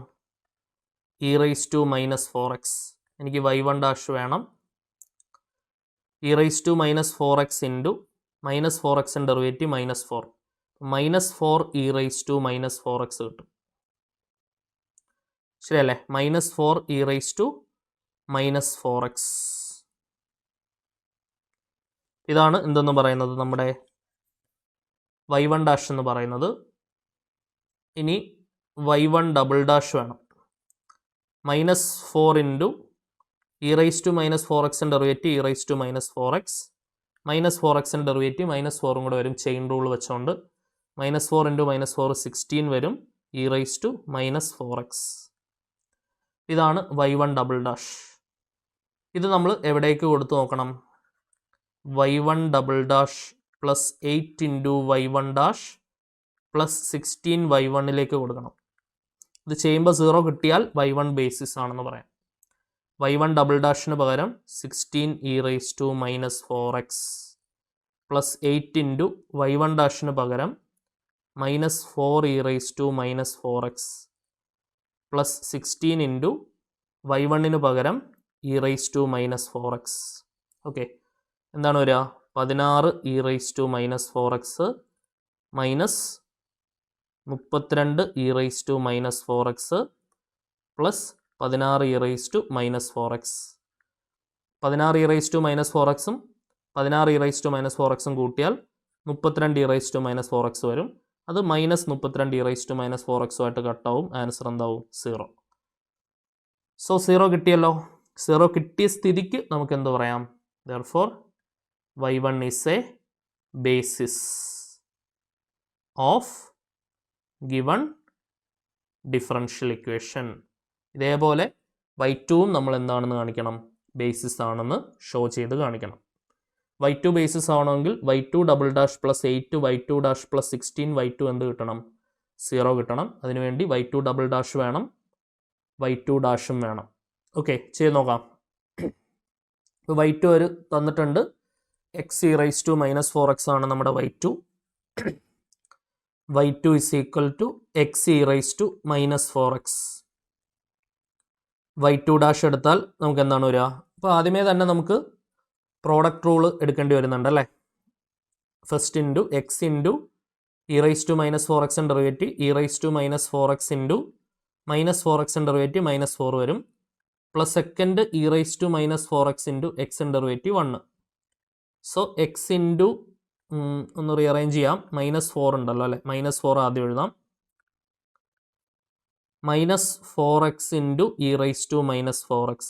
A: e raise to minus 4x. എനിക്ക് y1 ഡാഷ് വേണം. e raise to minus 4x into minus 4x derivative minus 4 minus 4 e raise to minus 4x കിട്ടും. ശരിയല്ലേ? Minus 4 e raise to minus 4x. ഇതാണ് എന്തെന്ന് പറയുന്നത് നമ്മുടെ y1 ഡാഷ് എന്ന് പറയുന്നത്. ഇനി y1 ഡബിൾ ഡാഷ് വേണം. Minus 4 into E raise to minus 4x derivative E raise to minus 4x minus 4x derivative minus 4 കൂടെ വരും. ചെയിൻ റൂൾ വെച്ചുകൊണ്ട് മൈനസ് 4 ഇൻറ്റു മൈനസ് 4 16 വരും. E raise to minus 4x. ഇതാണ് y1 double dash. ഇത് നമ്മൾ എവിടേക്ക് കൊടുത്തു നോക്കണം? y1 double dash plus 8 into y1 dash plus 16y1ലേക്ക് കൊടുക്കണം. ഇത് ചെയ്യുമ്പോൾ 0 കിട്ടിയാൽ y1 ബേസിസ് ആണെന്ന് പറയാം. y1 ഡബിൾ ഡാഷിന് പകരം 16 e raise to minus 4x plus 8 into y1 ഡാഷിന് പകരം minus 4 e raise to minus 4x plus 16 into y1ന് പകരം e raise to minus 4x. Okay, എന്താണ് വരിക? 16 e raise to minus 4x minus 32 e raise to minus 4x plus 16 e raise to minus 4x. 16 e raise to minus 4xും 16 e raise to minus 4xും കൂട്ടിയാൽ 32 e raise to minus 4x വരും. അത് minus 32 e raise to minus 4xുമായിട്ട് കട്ടാവും. Answer എന്താവും? 0. So 0 കിട്ടിയല്ലോ. 0 കിട്ടിയ സ്ഥിതിക്ക് നമുക്ക് എന്ത് പറയാം? Therefore y1 is a basis of given differential equation. ഇതേപോലെ y2ഉം നമ്മൾ എന്താണെന്ന് കാണിക്കണം? ബേസിസ് ആണെന്ന് ഷോ ചെയ്ത് കാണിക്കണം. y2 ബേസിസ് ആണെങ്കിൽ y2 double dash plus 8 y2 dash plus 16 y2 എന്ത് കിട്ടണം? 0 കിട്ടണം. അതിനുവേണ്ടി y2 ഡബിൾ ഡാഷ് വേണം, y2 ഡാഷും വേണം. ഓക്കെ, ചെയ്ത് നോക്കാം. ഇപ്പോൾ y2 ഒരു തന്നിട്ടുണ്ട്. X E raise to minus 4x ആണ് നമ്മുടെ y2. y2 is equal to X E raise to minus 4x. y2 dash എടുത്താൽ നമുക്ക് എന്താണ് വരിക? അപ്പോൾ ആദ്യമേ തന്നെ നമുക്ക് പ്രോഡക്റ്റ് റൂൾ എടുക്കേണ്ടി വരുന്നുണ്ട് അല്ലേ. First into X into E raise to minus 4x derivative E raise to minus 4x into minus 4x derivative minus 4 വരും. Plus second E raise to minus 4x into X derivative 1. So X into ഒന്ന് rearrange ചെയ്യാം. Minus 4 ഉണ്ടല്ലോ അല്ലേ. Minus 4 ആദ്യം എഴുതാം. Minus 4x into E raise to minus 4x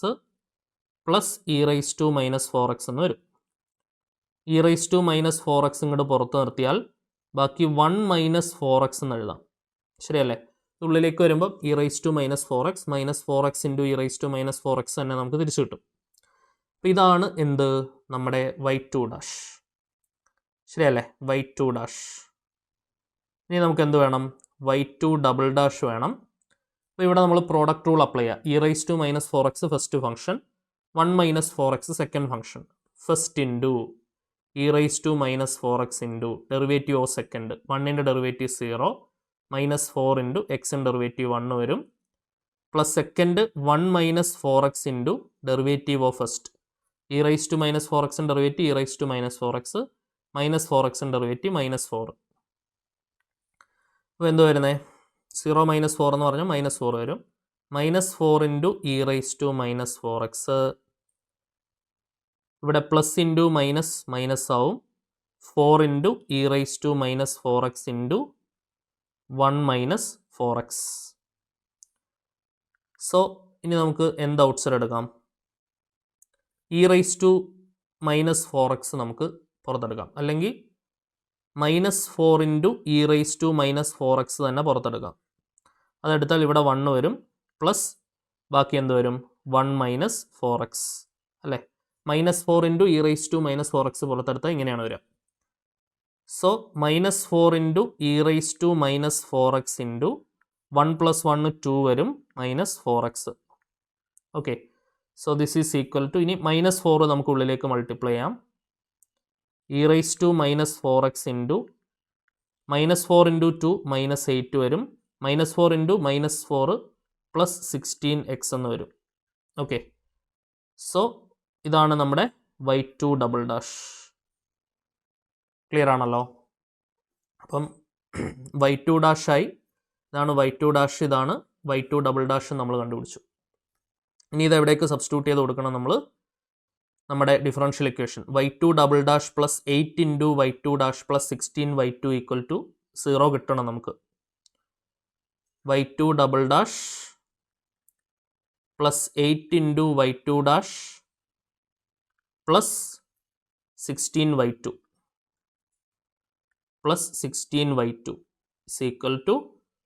A: plus E raise to minus 4x എന്ന് വരും. E raise to minus 4x ഇങ്ങോട്ട് പുറത്ത് നിർത്തിയാൽ ബാക്കി 1 മൈനസ് 4x എന്ന് എഴുതാം. ശരിയല്ലേ? ഉള്ളിലേക്ക് വരുമ്പോൾ E raise to minus 4x minus 4x into E raise to minus 4x തന്നെ നമുക്ക് തിരിച്ചു കിട്ടും. അപ്പോൾ ഇതാണ് എന്ത്? നമ്മുടെ y2 ഡാഷ്. ശരിയല്ലേ? y2 dash. ഇനി നമുക്ക് എന്ത് വേണം? y2 ഡബിൾ ഡാഷ് വേണം. അപ്പോൾ ഇവിടെ നമ്മൾ പ്രോഡക്റ്റ് റൂൾ അപ്ലൈ ചെയ്യുക. E raise to minus 4x first function, 1 minus 4x second function. First into E raise to minus 4x into derivative of second, 1ൻ്റെ ഡെറിവേറ്റീവ് 0 മൈനസ് 4 ഇൻറ്റു എക്സിൻ്റെ derivative 1 വരും. Plus second 1 minus 4x into derivative of first, e raise to minus 4x derivative E raise to minus 4x minus 4x derivative minus 4. അപ്പോൾ എന്ത് വരുന്നത്? 0 minus 4 എന്ന് പറഞ്ഞാൽ minus 4 വരും. Minus 4 into E raise to minus 4x. ഇവിടെ plus into minus minus ആവും. 4 into E raise to minus 4x into 1 minus 4x. So ഇനി നമുക്ക് എന്ത് ഔട്ട്സൈഡ് എടുക്കാം? E raise to minus 4x നമുക്ക് പുറത്തെടുക്കാം, അല്ലെങ്കിൽ -4 into E raise to minus 4x തന്നെ പുറത്തെടുക്കാം. അതെടുത്താൽ ഇവിടെ 1 വരും, പ്ലസ് ബാക്കി എന്ത് വരും? 1 മൈനസ് 4x അല്ലേ? -4 into E raise to minus 4x പുറത്തെടുത്താൽ ഇങ്ങനെയാണ് വരിക. So -4 into E raise to minus 4x into 1 plus 1 2 വരും, -4x. Okay, so this is equal to, ഇനി -4 നമുക്ക് ഉള്ളിലേക്ക് മൾട്ടിപ്ലൈ ചെയ്യാം. E raise to minus 4x into -4 into 2 -8 വരും, -4 ഇൻറ്റു -4 പ്ലസ് 16x എന്ന് വരും. ഓക്കെ, സോ ഇതാണ് നമ്മുടെ y2 ഡബിൾ ഡാഷ്. ക്ലിയർ ആണല്ലോ? അപ്പം y2 ഡാഷായി, ഇതാണ് y2 ഡാഷ്, ഇതാണ് y2 ഡബിൾ ഡാഷ് നമ്മൾ കണ്ടുപിടിച്ചു. ഇനി ഇത് എവിടേക്ക് സബ്സ്റ്റിറ്റ്യൂട്ട് ചെയ്ത് കൊടുക്കണം? നമ്മൾ നമ്മുടെ differential equation y2 double dash plus 8 into y2 dash plus 16y2 equal to 0 കിട്ടണം നമുക്ക്. y2 double dash plus 8 into y2 dash plus 16y2 plus 16y2 is equal to,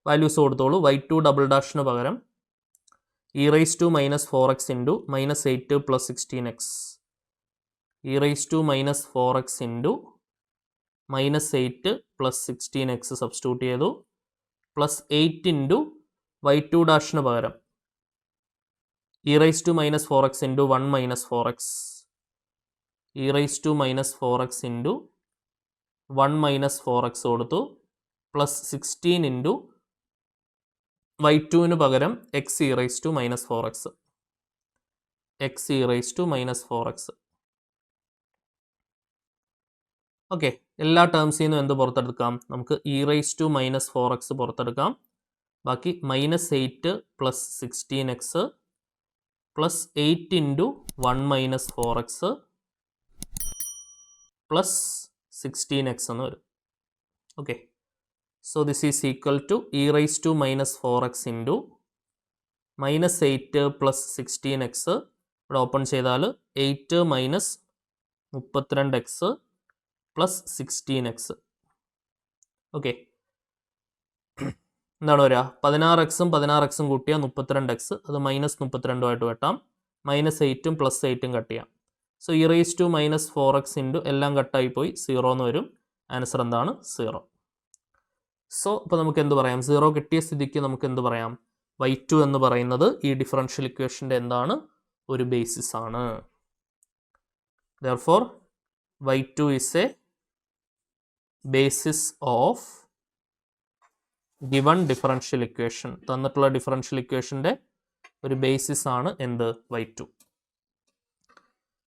A: values കൊടുത്തോളൂ. y2 ഡബിൾ ഡാഷിന് പകരം e raise to minus 4x into -8 plus 16x, e raise to minus 4x into -8 plus 16x substitute ചെയ്തു, plus 8 into y2 ഡാഷിന് പകരം e raise to minus 4x into 1 minus 4x, e raise to minus 4x into 1 minus 4x കൊടുത്തു, plus 16 into y2ന് പകരം x e raise to minus 4x, x e raise to minus 4x. Okay, എല്ലാ ടേംസിൽ നിന്നും എന്ത് പുറത്തെടുക്കാം? നമുക്ക് e raise to minus 4x പുറത്തെടുക്കാം. ബാക്കി -8 plus 16x plus 8 into 1 minus 4x plus 16x എന്ന് വരും. Okay, so this is equal to e raise to minus 4x into -8 plus 16x, ഇവിടെ ഓപ്പൺ ചെയ്താൽ 8 minus 32x plus 16x. Okay, എന്താണ് വരിക? 16xും 16xും കൂട്ടിയാൽ 32x, അത് -32ആയിട്ട് വെട്ടാം. -8ഉം പ്ലസ് 8ഉം കട്ട് ചെയ്യാം. So e raise to minus 4x into എല്ലാം കട്ടായി പോയി 0 എന്ന് വരും. ആൻസർ എന്താണ്? 0. സോ ഇപ്പോൾ നമുക്ക് എന്ത് പറയാം? 0 കിട്ടിയ സ്ഥിതിക്ക് നമുക്ക് എന്ത് പറയാം? y2 എന്ന് പറയുന്നത് ഈ ഡിഫറൻഷ്യൽ ഇക്വേഷൻ്റെ എന്താണ്? ഒരു ബേസിസ് ആണ്. Therefore y2 is a basis of given differential equation. തന്നിട്ടുള്ള ഡിഫറൻഷ്യൽ ഇക്വേഷൻ്റെ ഒരു ബേസിസ് ആണ് എന്ത്? y2.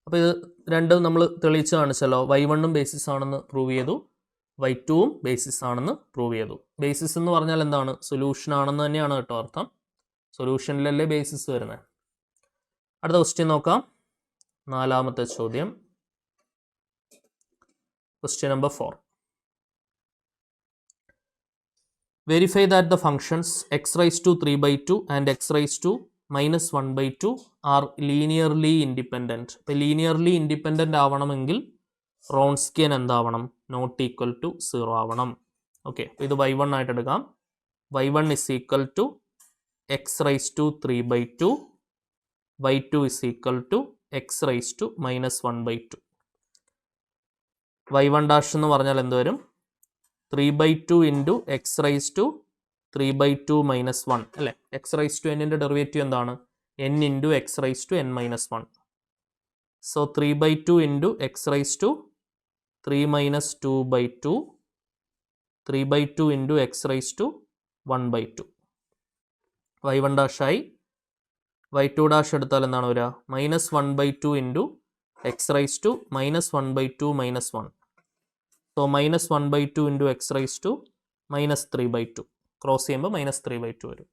A: അപ്പോൾ ഇത് രണ്ടും നമ്മൾ തെളിയിച്ച് കാണിച്ചല്ലോ. y1ഉം ബേസിസ് ആണെന്ന് പ്രൂവ് ചെയ്തു, y2ഉം ബേസിസ് ആണെന്ന് പ്രൂവ് ചെയ്തു. ബേസിസ് എന്ന് പറഞ്ഞാൽ എന്താണ്? സൊല്യൂഷൻ ആണെന്ന് തന്നെയാണ് കേട്ടോ അർത്ഥം. സൊല്യൂഷനിലല്ലേ ബേസിസ് വരുന്നത്. അടുത്ത ക്വസ്റ്റ്യൻ നോക്കാം. 4ാമത്തെ ചോദ്യം, question number 4. Verify that the functions x raised to 3/2 and x raised to -1/2 are linearly independent. ഇപ്പോൾ ലീനിയർലി ഇൻഡിപെൻഡൻ്റ് ആവണമെങ്കിൽ റോൺസ്കിയൻ എന്താവണം? നോട്ട് ഈക്വൽ ടു 0 ആവണം. ഓക്കെ, അപ്പോൾ ഇത് y1 ആയിട്ട് എടുക്കാം. y1 is equal to x raise to 3/2, y2 is equal to x raise to -1/2. y1 dash എന്ന് പറഞ്ഞാൽ എന്ത് വരും? 3/2 ഇൻറ്റു എക്സ് റൈസ് ടു 3/2 - 1 അല്ലേ? എക്സ് റൈസ് ടു എന്നിൻ്റെ ഡെറിവേറ്റീവ് എന്താണ്? n into x raise to n - 1. So 3/2 into x raise to 3 - 2/2, 3/2 into x raise to 1/2. y1 ഡാഷായി. y2 dash എടുത്താൽ എന്താണ് വരിക? -1/2 into x raise to -1/2 - 1. So -1/2 into x raise to -3/2. Cross ചെയ്യുമ്പോൾ -3/2 വരും.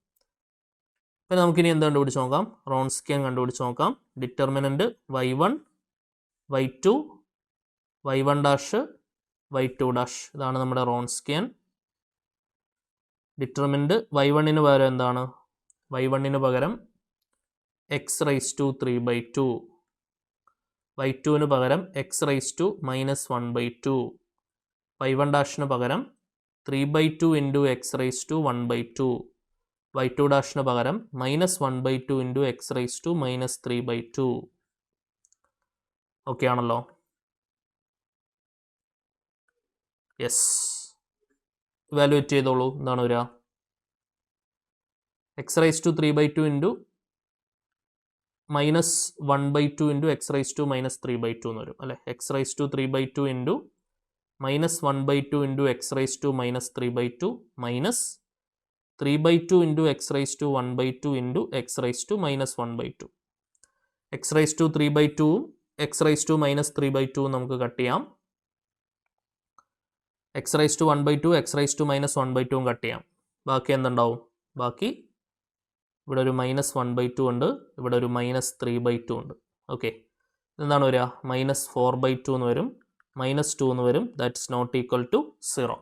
A: അപ്പോൾ നമുക്കിനി എന്ത് കണ്ടുപിടിച്ച് നോക്കാം? റോൺസ്കിയൻ കണ്ടുപിടിച്ച് നോക്കാം. Determinant y1, y2, y1 dash, y2 dash. ഇതാണ് നമ്മുടെ റോൺസ്കിയൻ. ഡിറ്റർമിൻഡ് y1 പകരം എന്താണ്? y1 പകരം x റൈസ് ടു 3/2, y2 പകരം x റൈസ് ടു -1/2, y1 ഡാഷിന് പകരം 3/2 into x raise to 1/2, y2 ഡാഷിന് പകരം -1/2 into x raise to -3/2. Okay ആണല്ലോ? യെസ്. ഇവാലുവേറ്റ് ചെയ്തോളൂ. എന്താണ് വരിക? x raise to 3/2 into -1/2 into x raise to -3/2 എന്ന് വരും അല്ലേ? x raise to 3/2 into -1/2 into x raise to -3/2 -3/2 into x raise to 1/2 into x raise to -1/2. x raise to 3/2ഉം x raise to -3/2 നമുക്ക് cut ചെയ്യാം. x raise to 1/2 x raise to -1/2 cut ചെയ്യാം. ബാക്കി എന്തുണ്ടാവും? ബാക്കി ഇവിടെ ഒരു -1/2 ഉണ്ട്, ഇവിടെ ഒരു -3/2 ഉണ്ട്. ഓക്കെ, എന്താണ് വരിക? -4/2 എന്ന് വരും, -2 എന്ന് വരും. That's not equal to 0.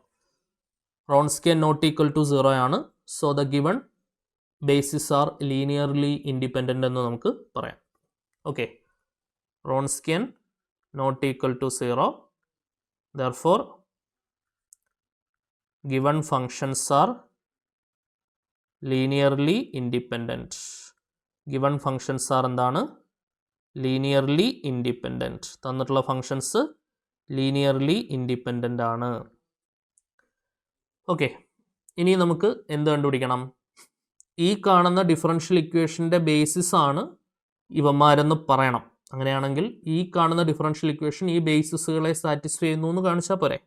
A: Wronskian not equal to 0 ആണ്. So the given basis are linearly independent എന്ന് നമുക്ക് പറയാം. Okay, Wronskian not equal to 0. Therefore given functions are linearly independent. Given functions are എന്താണ്? Linearly independent. തന്നിട്ടുള്ള functions linearly independent ആണ്. Okay, ഇനി നമുക്ക് എന്ത് കണ്ടുപിടിക്കണം? ഈ കാണുന്ന ഡിഫറൻഷ്യൽ ഇക്വേഷൻ്റെ ബേസിസ് ആണ് ഇവന്മാരെന്ന് പറയണം. അങ്ങനെയാണെങ്കിൽ ഈ കാണുന്ന ഡിഫറൻഷ്യൽ ഇക്വേഷൻ ഈ ബേസിസുകളെ സാറ്റിസ്ഫൈ ചെയ്യുന്നു എന്ന് കാണിച്ചാൽ പോരെ?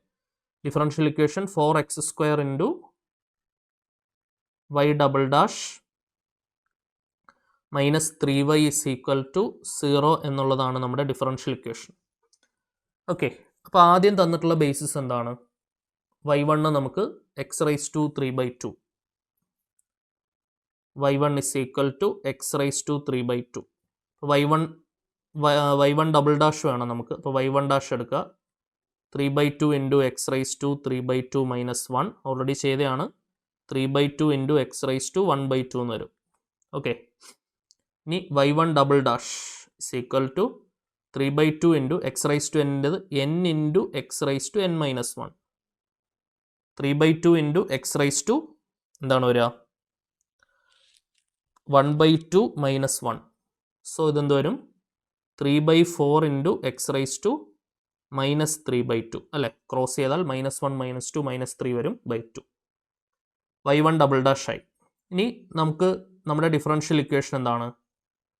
A: Differential equation 4x² into y double dash -3y is equal to 0 എന്നുള്ളതാണ് നമ്മുടെ ഡിഫറൻഷ്യൽ ഇക്വേഷൻ. ഓക്കെ, അപ്പോൾ ആദ്യം തന്നിട്ടുള്ള ബേസിസ് എന്താണ്? y1 നമുക്ക് x raise to 3/2, y1 is equal to x raise to 3/2. y1 double dash വേണം നമുക്ക്. അപ്പോൾ y1 ഡാഷ് എടുക്കുക. 3/2 into x raise to 3/2 -1 already ചെയ്തതാണ്. 3/2 ഇൻറ്റു x റൈസ് ടു 1/2 എന്ന് വരും. ഓക്കെ, ഇനി y1 double dash is equal to 3/2 into x raise to എൻ്റെത് n into x raise to n-1. 3/2 into x raise to എന്താണ് വരിക? 1/2 -1. So ഇതെന്ത് വരും? 3/4 into x raise to -3/2 അല്ലേ? ക്രോസ് ചെയ്താൽ -1 -2 -3 വരും /2. y1 ഡബിൾ ഡാഷ് ആയി. ഇനി നമുക്ക് നമ്മുടെ ഡിഫറൻഷ്യൽ ഇക്വേഷൻ എന്താണ്?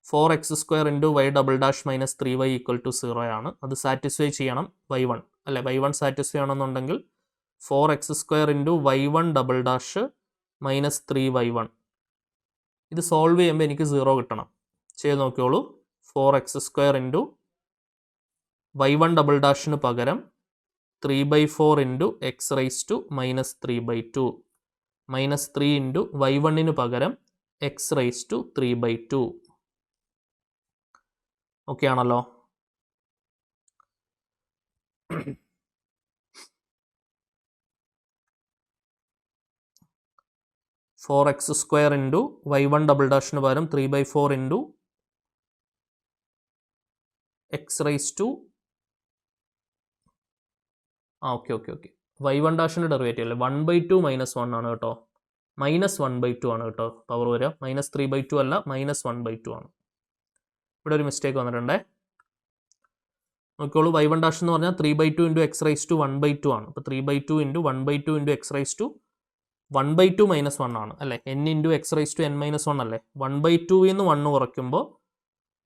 A: 4x² into y double dash -3y equal to 0 ആണ്. അത് സാറ്റിസ്ഫൈ ചെയ്യണം y1 അല്ലേ? y1 സാറ്റിസ്ഫൈ ചെയ്യണമെന്നുണ്ടെങ്കിൽ 4x² into y1 double dash -3y1 ഇത് സോൾവ് ചെയ്യുമ്പോൾ എനിക്ക് 0 കിട്ടണം. ചെയ്ത് നോക്കിയോളൂ. 4x² ഇൻറ്റു y1 ഡബിൾ ഡാഷിന് പകരം 3/4 into x raise to -3/2 -3 into y1 പകരം x റൈസ് ടു 3/2. ഓക്കെ ആണല്ലോ? 4x² ഇൻറ്റു y1 ഡബിൾ ഡാഷിന് പകരം 3/4 into x raise to okay y1 ഡാഷിൻ്റെ ഡെറിവേറ്റീവ് അല്ലേ? 1/2 -1 ആണ് കേട്ടോ. -1/2 ആണ് കേട്ടോ പവർ വരിക. -3/2 അല്ല, -1/2 ആണ്. ഇവിടെ ഒരു മിസ്റ്റേക്ക് വന്നിട്ടുണ്ടേ. നോക്കിയോളൂ. y1 ഡാഷ് എന്ന് പറഞ്ഞാൽ 3/2 ഇൻറ്റു x റൈസ് ടു 1/2 ആണ്. അപ്പോൾ 3/2 into 1/2 into x raise to 1/2 -1 ആണ് അല്ലേ? n into x raise to n-1 അല്ലേ? 1/2 നിന്ന് 1 കുറയ്ക്കുമ്പോൾ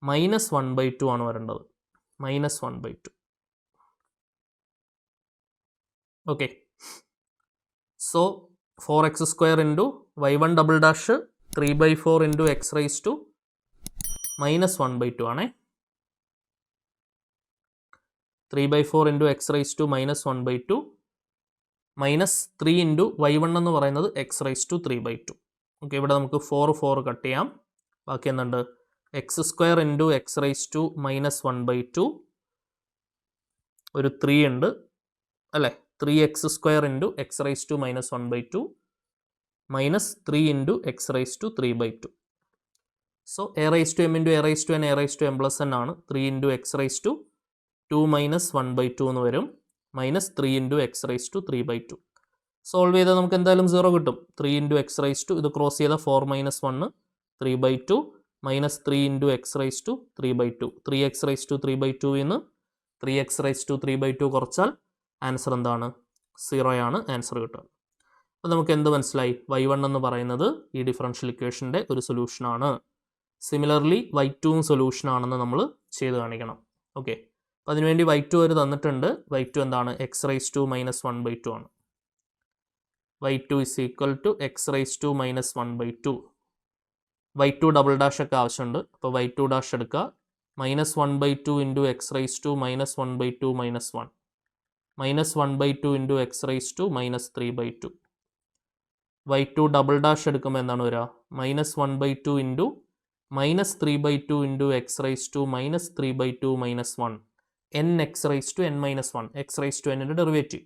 A: -1/2 ആണ് വരേണ്ടത്. -1/2. Okay, so 4x² into y1 double dash 3/4 into x raise to -1/2 ആണേ. 3/4 into x raise to -1/2 -3 into y1 എന്ന് പറയുന്നത് x റൈസ് ടു 3/2. ഓക്കെ, ഇവിടെ നമുക്ക് 4 കട്ട് ചെയ്യാം. ബാക്കി എന്തുണ്ട്? x² into x raise to -1/2 ഒരു 3 ഉണ്ട് അല്ലേ? 3x² into x raised to minus 1/2 minus 3 into x raised to 3/2. So a raised to m into a raised to n a raised to m plus n ആണ്. 3 into x raised to 2 minus 1/2 എന്ന് വരും, minus 3 into x raised to 3/2. Solve ചെയ്താൽ നമുക്ക് എന്തായാലും 0 കിട്ടും. 3 into x raised to ഇത് cross ചെയ്താൽ 4 minus 1 3/2 minus 3 into x raised to 3/2. 3x raised to 3/2 എന്ന് 3x raised to 3/2 കുറച്ചാൽ ആൻസർ എന്താണ്? 0 ആണ് ആൻസർ കിട്ടുക. അപ്പോൾ നമുക്ക് എന്ത് മനസ്സിലായി? y1 എന്ന് പറയുന്നത് ഈ ഡിഫറൻഷ്യൽ ഇക്വേഷൻ്റെ ഒരു സൊല്യൂഷനാണ്. സിമിലർലി y2 സൊല്യൂഷൻ ആണെന്ന് നമ്മൾ ചെയ്ത് കാണിക്കണം. ഓക്കെ, അപ്പോൾ അതിനുവേണ്ടി y2 ഒരു തന്നിട്ടുണ്ട്. y2 എന്താണ്? x raised to minus 1/2 ആണ്. y2 is equal to x raised to minus 1/2. y2 double dash ഒക്കെ ആവശ്യമുണ്ട്. അപ്പോൾ y2 ഡാഷ് എടുക്കുക. Minus 1/2 into x raise to minus 1/2 minus 1 minus 1/2 into x raise to minus 3/2. y2 double dash എടുക്കുമ്പോൾ എന്താണ് വരിക? Minus 1/2 into minus 3/2 into x raise to minus 3/2 minus 1 n x raise to n minus 1 x raise to എന്നിൻ്റെ derivative.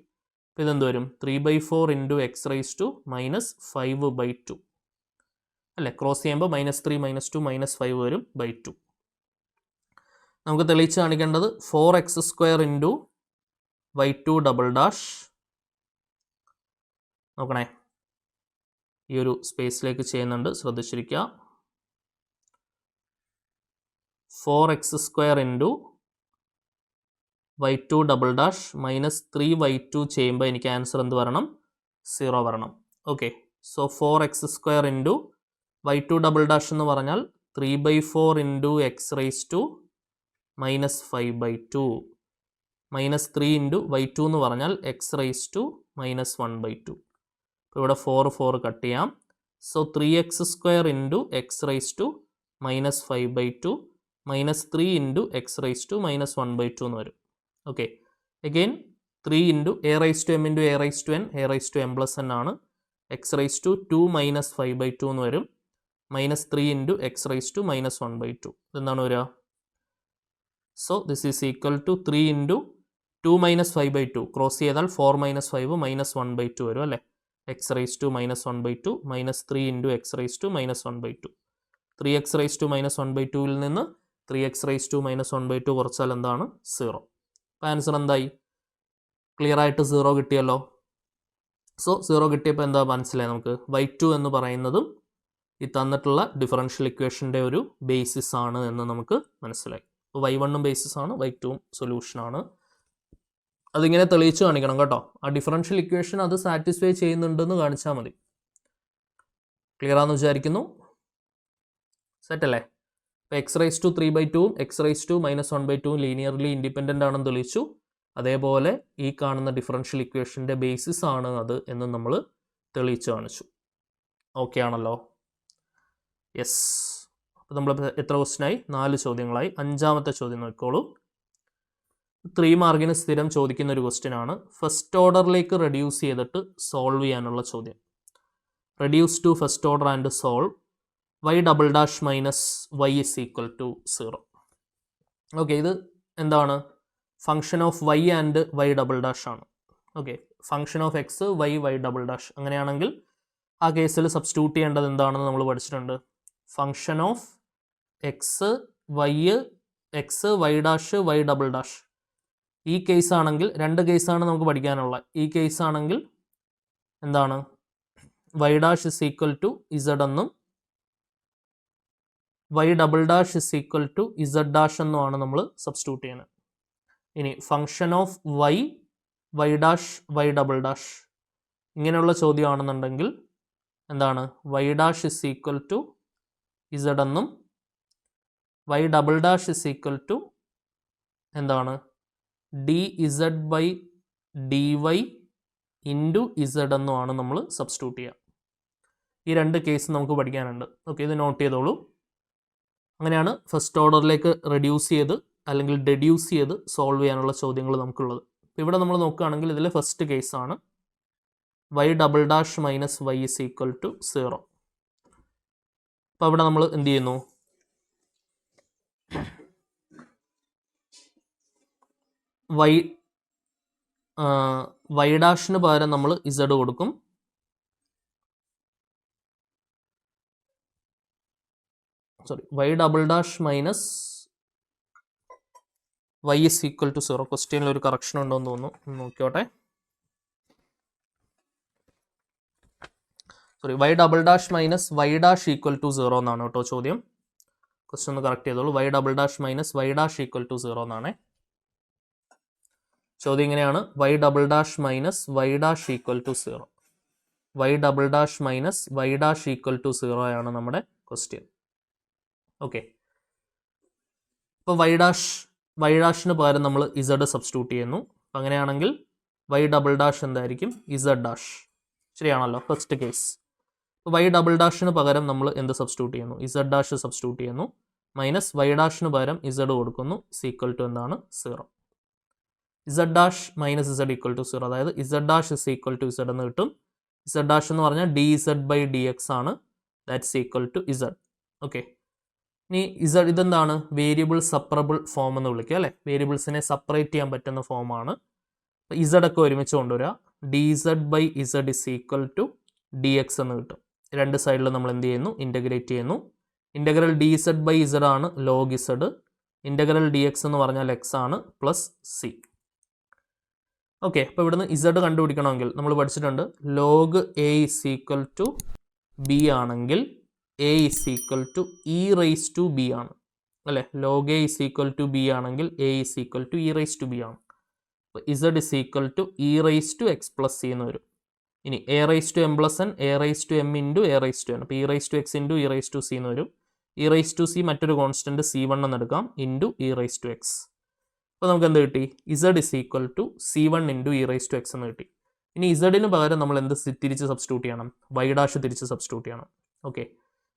A: അപ്പോൾ ഇതെന്ത് വരും? 3/4 into x raise to minus 5/2 അല്ലേ? Cross ചെയ്യുമ്പോൾ -3 -2 -5 വരും /2. നമുക്ക് തെളിയിച്ച് കാണിക്കേണ്ടത് 4x² into y2 double dash. നോക്കണേ, ഈ ഒരു സ്പേസിലേക്ക് ചെയ്യുന്നുണ്ട്, ശ്രദ്ധിച്ചിരിക്കുക. 4x² into y2 double dash minus 3y2 ചെയ്യുമ്പോൾ എനിക്ക് ആൻസർ എന്ത് വരണം? 0 വരണം. Okay, so 4x² into y2 double dash എന്ന് പറഞ്ഞാൽ 3/4 into x raise to minus 5/2 minus 3 into y2 എന്ന് പറഞ്ഞാൽ എക്സ് റൈസ് ടു മൈനസ് 1/2. അപ്പോൾ ഇവിടെ 4 കട്ട് ചെയ്യാം. So 3x² into x raise to minus 5/2 minus 3 into x raise to minus 1/2 എന്ന് വരും. Okay, again 3 into a raise to m into a raise to n a raise to m plus n ആണ്. X raise to 2 minus 5/2 എന്ന് വരും. Minus 3 into x raise to minus 1/2 ഇതെന്താണ് വരിക? So this is equal to 3 into 2 minus 5/2 cross ചെയ്താൽ 4 minus 5 minus 1/2 വരും അല്ലേ? X raise to minus 1/2 minus 3 into x raise to minus 1/2. 3x raise to minus 1/2 നിന്ന് 3x raise to minus 1/2 കുറച്ചാൽ എന്താണ്? 0. അപ്പോൾ answer എന്തായി? ക്ലിയർ ആയിട്ട് 0 കിട്ടിയല്ലോ. സോ 0 കിട്ടിയപ്പോൾ എന്താ മനസ്സിലായി നമുക്ക്? y2 എന്ന് പറയുന്നതും ഈ തന്നിട്ടുള്ള ഡിഫറൻഷ്യൽ ഇക്വേഷൻ്റെ ഒരു ബേസിസ് ആണ് എന്ന് നമുക്ക് മനസ്സിലായി. അപ്പോൾ y1 ബേസിസ് ആണ്, y2 സൊല്യൂഷനാണ്. അതിങ്ങനെ തെളിയിച്ച് കാണിക്കണം കേട്ടോ. ആ ഡിഫറൻഷ്യൽ ഇക്വേഷൻ അത് സാറ്റിസ്ഫൈ ചെയ്യുന്നുണ്ടെന്ന് കാണിച്ചാൽ മതി. ക്ലിയർ ആണെന്ന് വിചാരിക്കുന്നു. സെറ്റ് അല്ലേ? അപ്പോൾ x raise to 3/2 x raise to minus 1/2 linearly independent ആണെന്ന് തെളിയിച്ചു. അതേപോലെ ഈ കാണുന്ന ഡിഫറൻഷ്യൽ ഇക്വേഷൻ്റെ ബേസിസ് ആണ് അത് എന്ന് നമ്മൾ തെളിയിച്ച് കാണിച്ചു. ഓക്കെ ആണല്ലോ? യെസ്. അപ്പോൾ നമ്മൾ എത്ര ക്വസ്റ്റ്യനായി? 4 ചോദ്യങ്ങളായി. 5ാമത്തെ ചോദ്യം നോക്കിക്കോളൂ. 3 മാർക്കിന് സ്ഥിരം ചോദിക്കുന്ന ഒരു ക്വസ്റ്റ്യൻ ആണ്. ഫസ്റ്റ് ഓർഡറിലേക്ക് റെഡ്യൂസ് ചെയ്തിട്ട് സോൾവ് ചെയ്യാനുള്ള ചോദ്യം. Reduce to first order and solve y double dash minus y is equal to 0. Okay, ഇത് എന്താണ്? Function of y and y double dash ആണ്. Okay, function of x y double dash. അങ്ങനെയാണെങ്കിൽ ആ കേസിൽ substitute ചെയ്യേണ്ടത് എന്താണെന്ന് നമ്മൾ പഠിച്ചിട്ടുണ്ട്. Function of x y dash y double dash. ഈ കേസാണെങ്കിൽ 2 കേസാണ് നമുക്ക് പഠിക്കാനുള്ളത്. ഈ കേസാണെങ്കിൽ എന്താണ്? y dash is equal to z എന്നും y double dash is equal to z dash എന്നുമാണ് നമ്മൾ സബ്സ്റ്റിറ്റ്യൂട്ട് ചെയ്യുന്നത്. ഇനി function of y dash y double dash ഇങ്ങനെയുള്ള ചോദ്യമാണെന്നുണ്ടെങ്കിൽ എന്താണ്? y dash is equal to z എന്നും y double dash is equal to എന്താണ്? dz/dy ഇൻറ്റു z എന്നുമാണ് നമ്മൾ സബ്സ്റ്റിറ്റ്യൂട്ട് ചെയ്യുക. ഈ 2 കേസ് നമുക്ക് പഠിക്കാനുണ്ട്. ഓക്കെ, ഇത് നോട്ട് ചെയ്തോളൂ. അങ്ങനെയാണ് ഫസ്റ്റ് ഓർഡറിലേക്ക് റെഡ്യൂസ് ചെയ്ത് അല്ലെങ്കിൽ ഡെഡ്യൂസ് ചെയ്ത് സോൾവ് ചെയ്യാനുള്ള ചോദ്യങ്ങൾ നമുക്കുള്ളത്. ഇവിടെ നമ്മൾ നോക്കുകയാണെങ്കിൽ ഇതിൽ ഫസ്റ്റ് കേസാണ് y double dash minus y is equal to 0. അപ്പോൾ അവിടെ നമ്മൾ എന്ത് ചെയ്യുന്നു? വൈ ഡാഷിന് പകരം നമ്മൾ ഇസഡ് കൊടുക്കും. Y double dash minus y is equal to 0. ക്വസ്റ്റ്യനിൽ ഒരു കറക്ഷൻ ഉണ്ടോ എന്ന് തോന്നുന്നു, നോക്കിയോട്ടെ. Y double dash minus y dash equal to 0 എന്നാണ് കേട്ടോ ചോദ്യം. ക്വസ്റ്റ്യൻ ഒന്ന് കറക്റ്റ് ചെയ്തോളൂ. Y double dash minus y dash equal to 0 എന്നാണ് ചോദ്യം. ഇങ്ങനെയാണ് y double dash minus y dash equal to 0. Y double dash minus y dash equal to 0 ആണ് നമ്മുടെ ക്വസ്റ്റ്യൻ. ഓക്കെ, ഇപ്പോൾ വൈ ഡാഷിന് പകരം നമ്മൾ ഇസഡ് സബ്സ്റ്റിറ്റ്യൂട്ട് ചെയ്യുന്നു. അപ്പം അങ്ങനെയാണെങ്കിൽ വൈ ഡബിൾ ഡാഷ് എന്തായിരിക്കും? Z dash. ശരിയാണല്ലോ, ഫസ്റ്റ് കേസ്. ഇപ്പോൾ വൈ ഡബിൾ ഡാഷിന് പകരം നമ്മൾ എന്ത് സബ്സ്റ്റിറ്റ്യൂട്ട് ചെയ്യുന്നു? ഇസഡ് ഡാഷ് സബ്സ്റ്റിറ്റ്യൂട്ട് ചെയ്യുന്നു. മൈനസ് വൈ ഡാഷിന് പകരം ഇസഡ് കൊടുക്കുന്നു. ഈക്വൽ ടു എന്താണ്? 0. Z dash minus z equal to 0, അതായത് z dash is equal to z എന്ന് കിട്ടും. ഇസഡ് ഡാഷ് എന്ന് പറഞ്ഞാൽ d z by D x ആണ്. That's equal to z. Okay, ഇനി ഇസഡ് ഇതെന്താണ്? വേരിയബിൾ സെപ്പറബിൾ ഫോം എന്ന് വിളിക്കുക അല്ലേ? വേരിയബിൾസിനെ സെപ്പറേറ്റ് ചെയ്യാൻ പറ്റുന്ന ഫോമാണ്. അപ്പോൾ ഇസഡ് ഒക്കെ ഒരുമിച്ച് കൊണ്ടുവരിക. D z by z is equal to d x എന്ന് കിട്ടും. രണ്ട് സൈഡിൽ നമ്മൾ എന്ത് ചെയ്യുന്നു? ഇൻ്റഗ്രേറ്റ് ചെയ്യുന്നു. Integral d z by z ആണ് log z. Integral d x എന്ന് പറഞ്ഞാൽ എക്സ് ആണ് പ്ലസ് സി. ഓക്കെ, അപ്പോൾ ഇവിടുന്ന് ഇസഡ് കണ്ടുപിടിക്കണമെങ്കിൽ നമ്മൾ പഠിച്ചിട്ടുണ്ട് log a is equal to b ആണെങ്കിൽ a is equal to e raise to b ആണ് അല്ലേ? Log a is equal to b ആണെങ്കിൽ a is equal to e raise to b ആണ്. അപ്പോൾ z is equal to e raise to x plus c എന്ന് വരും. ഇനി a raise to m plus n, a raise to m into a raise to n. അപ്പോൾ e raise to X into E raise to c എന്ന് വരും. E raise to c മറ്റൊരു constant C1 എന്ന് എടുക്കാം, into E raise to x. അപ്പോൾ നമുക്ക് എന്ത് കിട്ടി? Z is equal to C1 into E raise to x എന്ന് കിട്ടി. ഇനി ഇസഡിന് പകരം നമ്മൾ എന്ത് തിരിച്ച് സബ്സ്റ്റിറ്റ്യൂട്ട് ചെയ്യണം? വൈ ഡാഷ് തിരിച്ച് സബ്സ്റ്റിറ്റ്യൂട്ട് ചെയ്യണം. ഓക്കെ,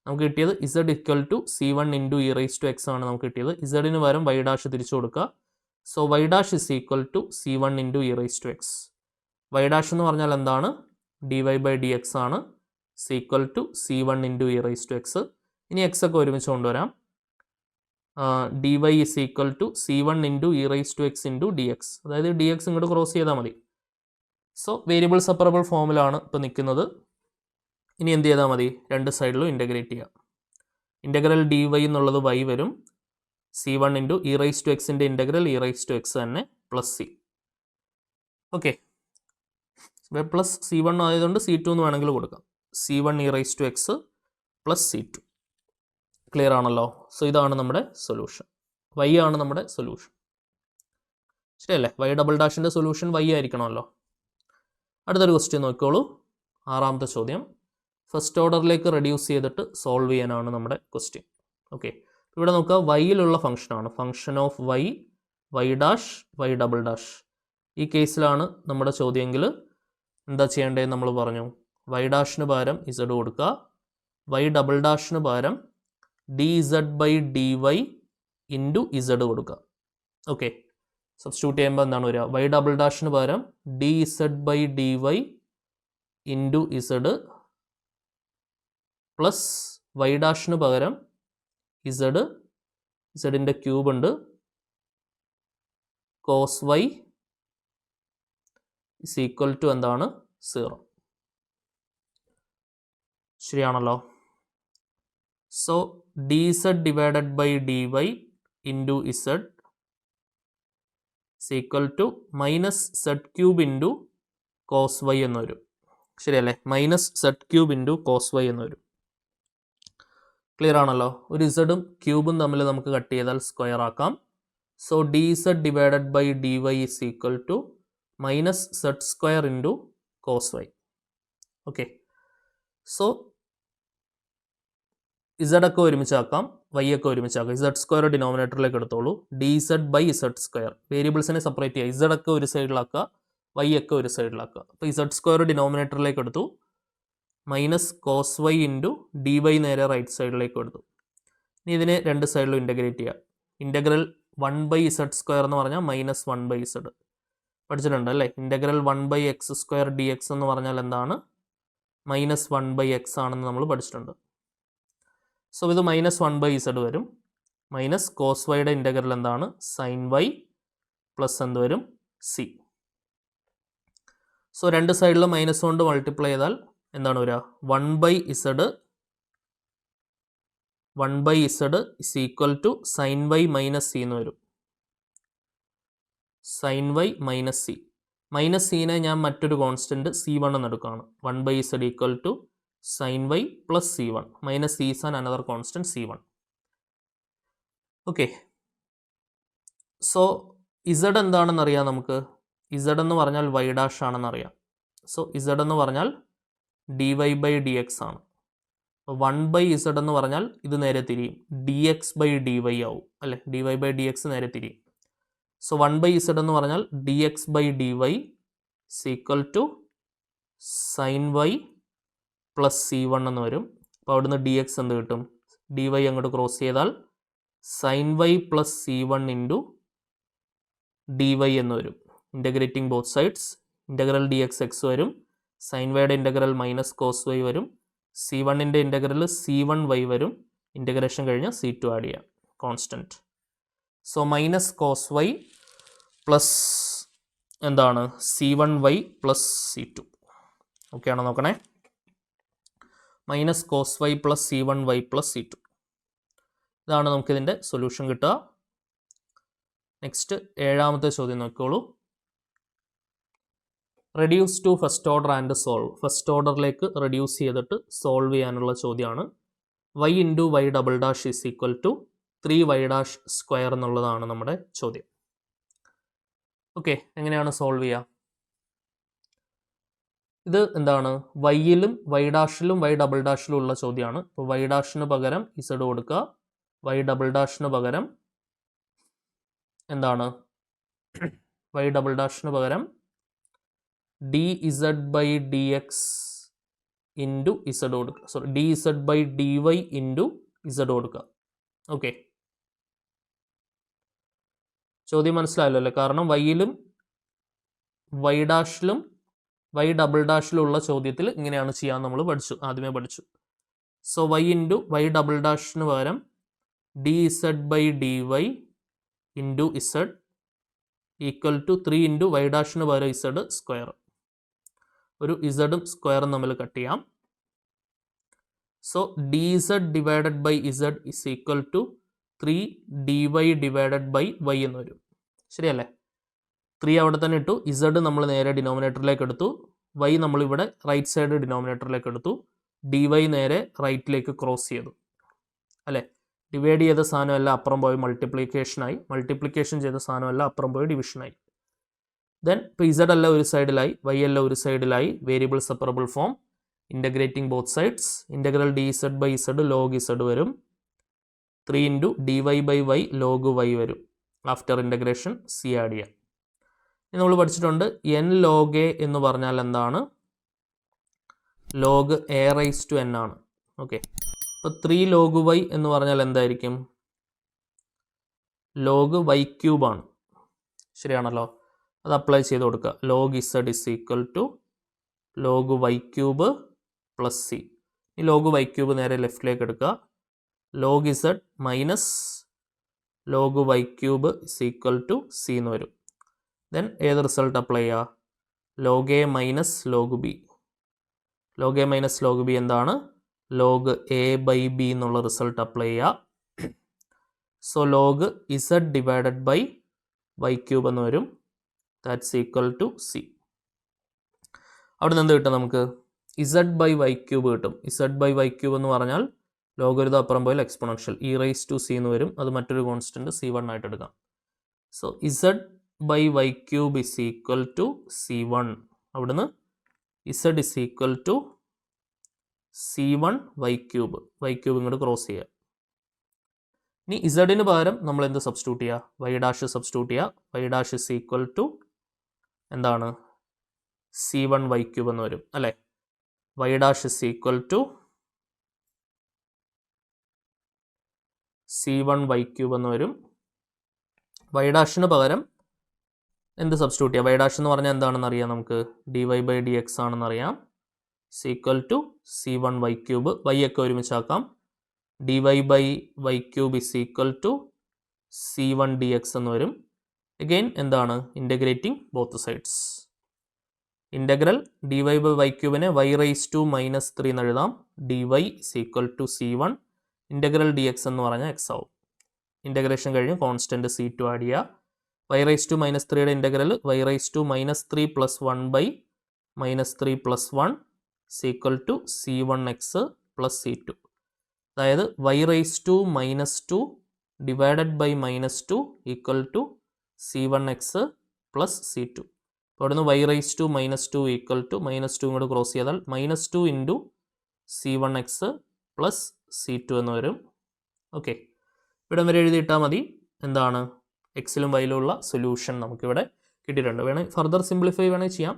A: നമുക്ക് കിട്ടിയത് z equal to C1 into E raise to x ആണ് നമുക്ക് കിട്ടിയത്. ഇസഡിന് പകരം വൈ ഡാഷ് തിരിച്ചു കൊടുക്കുക. So y dash is equal to C1 into E raise to x. Y dash എന്ന് പറഞ്ഞാൽ എന്താണ്? D y by D x ആണ്. Equal to C1 into E raise to x. ഇനി എക്സ് ഒക്കെ ഒരുമിച്ച് കൊണ്ടുവരാം. D y is equal to C1 into E raise to X into d x. അതായത് d x ഇങ്ങോട്ട് ക്രോസ് ചെയ്താൽ മതി. So variable separable ഫോമിലാണ് ഇപ്പോൾ നിൽക്കുന്നത്. ഇനി എന്ത് ചെയ്താൽ മതി? രണ്ട് സൈഡിലും ഇൻ്റഗ്രേറ്റ് ചെയ്യാം. ഇൻ്റഗ്രൽ ഡി വൈ എന്നുള്ളത് വൈ വരും. C1 into E raise to എക്സിൻ്റെ integral e raise to x തന്നെ plus c. Okay, plus C1 ആയതുകൊണ്ട് C2 എന്ന് വേണമെങ്കിൽ കൊടുക്കാം. C1 e raise to x plus C2. Clear ആണല്ലോ? സോ ഇതാണ് നമ്മുടെ സൊല്യൂഷൻ. വൈ ആണ് നമ്മുടെ സൊല്യൂഷൻ. ശരിയല്ലേ? വൈ ഡബിൾ ഡാഷിൻ്റെ സൊല്യൂഷൻ വൈ ആയിരിക്കണമല്ലോ. അടുത്തൊരു ക്വസ്റ്റ്യൻ നോക്കിക്കോളൂ. 6ാമത്തെ ചോദ്യം. ഫസ്റ്റ് ഓർഡറിലേക്ക് റെഡ്യൂസ് ചെയ്തിട്ട് സോൾവ് ചെയ്യാനാണ് നമ്മുടെ ക്വസ്റ്റ്യൻ. ഓക്കെ, ഇവിടെ നോക്കുക, വൈയിലുള്ള ഫംഗ്ഷനാണ്. Function of y, y dash, y double dash. ഈ കേസിലാണ് നമ്മുടെ ചോദ്യമെങ്കിൽ എന്താ ചെയ്യേണ്ടതെന്ന് നമ്മൾ പറഞ്ഞു. വൈ ഡാഷിന് പകരം ഇസഡ് കൊടുക്കുക. വൈ ഡബിൾ ഡാഷിന് പകരം d z by d y into z കൊടുക്കുക. ഓക്കെ, സബ്സ്റ്റിറ്റ്യൂട്ട് ചെയ്യുമ്പോൾ എന്താണ് വരിക? വൈ ഡബിൾ ഡാഷിന് പകരം d z by d y into z plus y ഡാഷിന് പകരം ഇസഡ്, ഇസഡിൻ്റെ ക്യൂബ് ഉണ്ട്, cos y is equal to എന്താണ്? 0. ശരിയാണല്ലോ? So d z divided by d y into z is equal to minus z cube into cos y എന്ന് വരും. ശരിയല്ലേ? Minus z cube into cos y എന്ന് വരും. Clear ആണല്ലോ? ഒരു ഇസഡും ക്യൂബും തമ്മിൽ നമുക്ക് കട്ട് ചെയ്താൽ സ്ക്വയർ ആക്കാം. So d z divided by d y is equal to minus z square into cos y. Okay, so z ഒക്കെ ഒരുമിച്ചാക്കാം, വൈ ഒക്കെ ഒരുമിച്ചാക്കാം. ഇസഡ് സ്ക്വയർ ഡിനോമിനേറ്ററിലേക്ക് എടുത്തോളൂ. D z by z square. വേരിയബിൾസിനെ സെപ്പറേറ്റ് ചെയ്യുക. ഇസഡ് ഒക്കെ ഒരു സൈഡിലാക്കുക, വൈ ഒക്കെ ഒരു സൈഡിലാക്കുക. അപ്പോൾ ഇസഡ് സ്ക്വയർ ഡിനോമിനേറ്ററിലേക്ക് എടുത്തു. Minus cos y into d y നേരെ റൈറ്റ് സൈഡിലേക്ക് എടുത്തു. ഇനി ഇതിനെ രണ്ട് സൈഡിലും ഇൻ്റഗ്രേറ്റ് ചെയ്യുക. ഇൻ്റഗ്രൽ 1 ബൈ ഇസഡ് സ്ക്വയർ എന്ന് പറഞ്ഞാൽ മൈനസ് 1 ബൈ ഇസഡ് പഠിച്ചിട്ടുണ്ട് അല്ലേ? Integral 1 by x square d x എന്ന് പറഞ്ഞാൽ എന്താണ്? മൈനസ് 1 ബൈ എക്സ് ആണെന്ന് നമ്മൾ പഠിച്ചിട്ടുണ്ട്. സോ ഇത് മൈനസ് 1 ബൈ ഇസഡ് വരും. മൈനസ് കോസ് വൈയുടെ ഇൻ്റഗ്രൽ എന്താണ്? സൈൻ വൈ പ്ലസ് എന്ത് വരും? സി. സോ രണ്ട് സൈഡിലും മൈനസ് കൊണ്ട് മൾട്ടിപ്ലൈ ചെയ്താൽ എന്താണ് വരിക? 1/z is equal to sine y minus c എന്ന് വരും. Sine y minus c. മൈനസ് സീനെ ഞാൻ മറ്റൊരു കോൺസ്റ്റൻറ്റ് C1 എന്ന് എടുക്കുകയാണ്. 1/z equal to sine y plus C1. Minus c is an another constant C1. Okay. So z എന്താണെന്ന് അറിയാം നമുക്ക്. ഇസഡ് എന്ന് പറഞ്ഞാൽ വൈ ഡാഷ് ആണെന്ന് അറിയാം. സോ ഇസഡ് എന്ന് പറഞ്ഞാൽ dy/dx ആണ്. 1/z എന്ന് പറഞ്ഞാൽ ഇത് നേരെ തിരിയും, dx/dy ആവും അല്ലേ? dy/dx നേരെ തിരിയും. സോ 1/z എന്ന് പറഞ്ഞാൽ dx/dy equal to sine y plus C1 എന്ന് വരും. അപ്പോൾ അവിടുന്ന് dx എന്ത് കിട്ടും? dy അങ്ങോട്ട് ക്രോസ് ചെയ്താൽ sine y plus C1 into dy എന്ന് വരും. Integrating both sides, integral dx x വരും, സൈൻ വൈയുടെ ഇൻ്റഗ്രൽ മൈനസ് കോസ് വൈ വരും, C1ൻ്റെ ഇൻ്റഗ്രൽ C1y വരും. ഇൻ്റഗ്രേഷൻ കഴിഞ്ഞ് C2 ആഡ് ചെയ്യാം, constant. So minus cos y plus എന്താണ് C1y പ്ലസ് C2. ഓക്കെ ആണോ നോക്കണേ? Minus cos y plus C1y plus C2. ഇതാണ് നമുക്കിതിൻ്റെ സൊല്യൂഷൻ കിട്ടുക. നെക്സ്റ്റ് 7ാമത്തെ ചോദ്യം നോക്കിക്കോളൂ. Reduce to first order and solve. First ഓർഡറിലേക്ക് റെഡ്യൂസ് ചെയ്തിട്ട് സോൾവ് ചെയ്യാനുള്ള ചോദ്യമാണ്. y into Y double dash is equal to 3y dash square എന്നുള്ളതാണ് നമ്മുടെ ചോദ്യം. ഓക്കെ, എങ്ങനെയാണ് സോൾവ് ചെയ്യുക? ഇത് എന്താണ്? വൈയിലും വൈ ഡാഷിലും വൈ ഡബിൾ ഡാഷിലും ഉള്ള ചോദ്യമാണ്. അപ്പോൾ വൈ ഡാഷിന് പകരം ഇസഡ് കൊടുക്കുക, വൈ ഡബിൾ ഡാഷിന് പകരം എന്താണ്? വൈ ഡബിൾ ഡാഷിന് പകരം dz/dx ഇൻറ്റു ഇസഡ് കൊടുക്കുക. സോറി, dz/dy ഇൻറ്റു ഇസഡ് കൊടുക്കുക. ഓക്കെ, ചോദ്യം മനസ്സിലായല്ലോ അല്ലേ? കാരണം വൈയിലും വൈ ഡാഷിലും വൈ ഡബിൾ ഡാഷിലും ഉള്ള ചോദ്യത്തിൽ ഇങ്ങനെയാണ് ചെയ്യാൻ നമ്മൾ ആദ്യമേ പഠിച്ചു. So y into Y double ഡാഷിന് പകരം dz/dy into z equal to 3 into y ഡാഷിന് പകരം ഇസഡ് സ്ക്വയർ. ഒരു ഇസഡും സ്ക്വയറും തമ്മിൽ കട്ട് ചെയ്യാം. So dz divided by z is equal to 3 dy divided by y എന്ന് വരും. ശരിയല്ലേ? 3 അവിടെ തന്നെ ഇട്ടു, ഇസഡ് നമ്മൾ നേരെ ഡിനോമിനേറ്ററിലേക്ക് എടുത്തു, y നമ്മളിവിടെ റൈറ്റ് സൈഡ് ഡിനോമിനേറ്ററിലേക്ക് എടുത്തു, dy നേരെ റൈറ്റിലേക്ക് ക്രോസ് ചെയ്തു അല്ലേ? ഡിവൈഡ് ചെയ്ത സാധനമല്ല അപ്പുറം പോയി മൾട്ടിപ്ലിക്കേഷനായി, മൾട്ടിപ്ലിക്കേഷൻ ചെയ്ത സാധനമല്ല അപ്പുറം പോയി ഡിവിഷനായി. ദെൻ ഇപ്പോൾ ഇസഡ് അല്ല ഒരു സൈഡിലായി, വൈ അല്ല ഒരു സൈഡിലായി, variable separable form, integrating both sides, integral dz/z log z വരും, 3 ഇൻറ്റു dy/y ലോഗ് y വരും. ആഫ്റ്റർ ഇൻ്റഗ്രേഷൻ സി ആഡ് ചെയ്യാം. ഇനി നമ്മൾ പഠിച്ചിട്ടുണ്ട് n log a എന്ന് പറഞ്ഞാൽ എന്താണ്? ലോഗ് a⁻n ആണ്. ഓക്കെ, അപ്പോൾ 3 log y എന്ന് പറഞ്ഞാൽ എന്തായിരിക്കും? ലോഗ് y³ ആണ്. ശരിയാണല്ലോ? അത് അപ്ലൈ ചെയ്ത് കൊടുക്കുക. Log z is equal to log y³ plus c. ഈ ലോഗ് y³ നേരെ ലെഫ്റ്റിലേക്ക് എടുക്കുക, log z minus log y³ is equal to c എന്ന് വരും. ദെൻ ഏത് റിസൾട്ട് അപ്ലൈ ചെയ്യുക? Log a minus log b. Log a minus log b എന്താണ്? Log a/b എന്നുള്ള റിസൾട്ട് അപ്ലൈ ചെയ്യുക. So log z divided by y³ എന്ന് വരും. That's equal to c. അവിടെ നിന്ന് എന്ത് കിട്ടും നമുക്ക്? z/y³ കിട്ടും. z/y³ എന്ന് പറഞ്ഞാൽ ലോഗരിതം അപ്പുറം പോയാൽ എക്സ്പോണൻഷ്യൽ e⁻c എന്ന് വരും. അത് മറ്റൊരു കോൺസ്റ്റൻറ്റ് C1 ആയിട്ട് എടുക്കാം. So z/y³ is equal to C1. അവിടുന്ന് z is equal to C1y³ y³ ഇങ്ങോട്ട് ക്രോസ് ചെയ്യുക. ഇനി ഇസഡിന് പകരം നമ്മൾ എന്ത് സബ്സ്റ്റിറ്റ്യൂട്ട് ചെയ്യുക? വൈ ഡാഷ് സബ്സ്റ്റിറ്റ്യൂട്ട് ചെയ്യുക. Y dash is equal to എന്താണ്? C1y³ എന്ന് വരും അല്ലേ? Y dash is equal to C1y³ എന്ന് വരും. വൈ ഡാഷിന് പകരം എന്ത് സബ്സ്റ്റിറ്റ്യൂട്ട് ചെയ്യുക? വൈ ഡാഷ് എന്ന് പറഞ്ഞാൽ എന്താണെന്ന് അറിയാം നമുക്ക്? dy/dx ആണെന്ന് അറിയാം. Equal to C1y³. y ഒക്കെ ഒരുമിച്ചാക്കാം. dy/y³ is equal to C1dx എന്ന് വരും. അഗെയിൻ എന്താണ്? Integrating both sides. Integral dy by y ക്യൂബിനെ y റൈസ് ടു മൈനസ് 3 എന്ന് എഴുതാം. dy is equal to c1. Integral dx എന്ന് പറഞ്ഞാൽ x ആവും. ഇൻ്റഗ്രേഷൻ കഴിഞ്ഞ് കോൺസ്റ്റൻറ്റ് c2 ആഡ് ചെയ്യുക. y റൈസ് ടു മൈനസ് 3യുടെ integral y raise to minus 3 plus 1 by minus 3 plus 1 equal to c1x plus c2. അതായത് y raise to minus 2 divided by minus 2 equal to c1x plus c2. അപ്പോൾ അവിടുന്ന് y raise to minus 2 equal to minus 2 ഇങ്ങോട്ട് cross ചെയ്താൽ minus 2 into c1x plus c2 എന്ന് വരും. Okay, ഇവിടം വരെ എഴുതിയിട്ടാൽ മതി. എന്താണ് എക്സിലും വൈയിലുള്ള സൊല്യൂഷൻ നമുക്കിവിടെ കിട്ടിയിട്ടുണ്ട്. വേണമെങ്കിൽ ഫർദർ സിംപ്ലിഫൈ വേണമെങ്കിൽ ചെയ്യാം.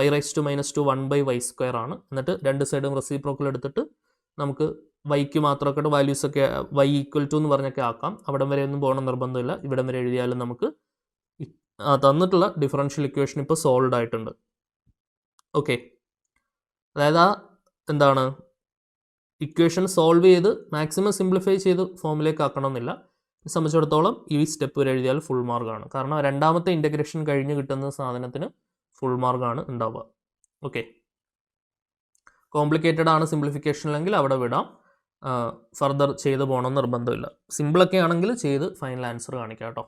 A: y raise to minus 2 1 by y square ആണ്. എന്നിട്ട് രണ്ട് സൈഡും റെസിപ്രോക്കൽ എടുത്തിട്ട് നമുക്ക് വൈക്ക് മാത്രമൊക്കെ വാല്യൂസൊക്കെ y ഈക്വൽ ടു എന്ന് പറഞ്ഞൊക്കെ ആക്കാം. അവിടം വരെ ഒന്നും പോകണം നിർബന്ധമില്ല. ഇവിടം വരെ എഴുതിയാലും നമുക്ക് തന്നിട്ടുള്ള ഡിഫറൻഷ്യൽ ഇക്വേഷൻ ഇപ്പോൾ സോൾവ് ആയിട്ടുണ്ട്. ഓക്കെ, അതായത് എന്താണ് ഇക്വേഷൻ സോൾവ് ചെയ്ത് മാക്സിമം സിംപ്ലിഫൈ ചെയ്ത് ഫോമിലേക്ക് ആക്കണമെന്നില്ല. സംബന്ധിച്ചിടത്തോളം ഈ സ്റ്റെപ്പ് വരെ എഴുതിയാൽ ഫുൾ മാർക്കാണ്. കാരണം രണ്ടാമത്തെ ഇൻ്റഗ്രേഷൻ കഴിഞ്ഞ് കിട്ടുന്ന സാധനത്തിന് ഫുൾ മാർക്കാണ് ഉണ്ടാവുക. ഓക്കെ, കോംപ്ലിക്കേറ്റഡ് ആണ് സിംപ്ലിഫിക്കേഷനിലെങ്കിൽ അവിടെ വിടാം. ഫർദർ ചെയ്ത് പോകണമെന്ന് നിർബന്ധമില്ല. സിമ്പിളൊക്കെ ആണെങ്കിൽ ചെയ്ത് ഫൈനൽ ആൻസർ കാണിക്കാം കേട്ടോ.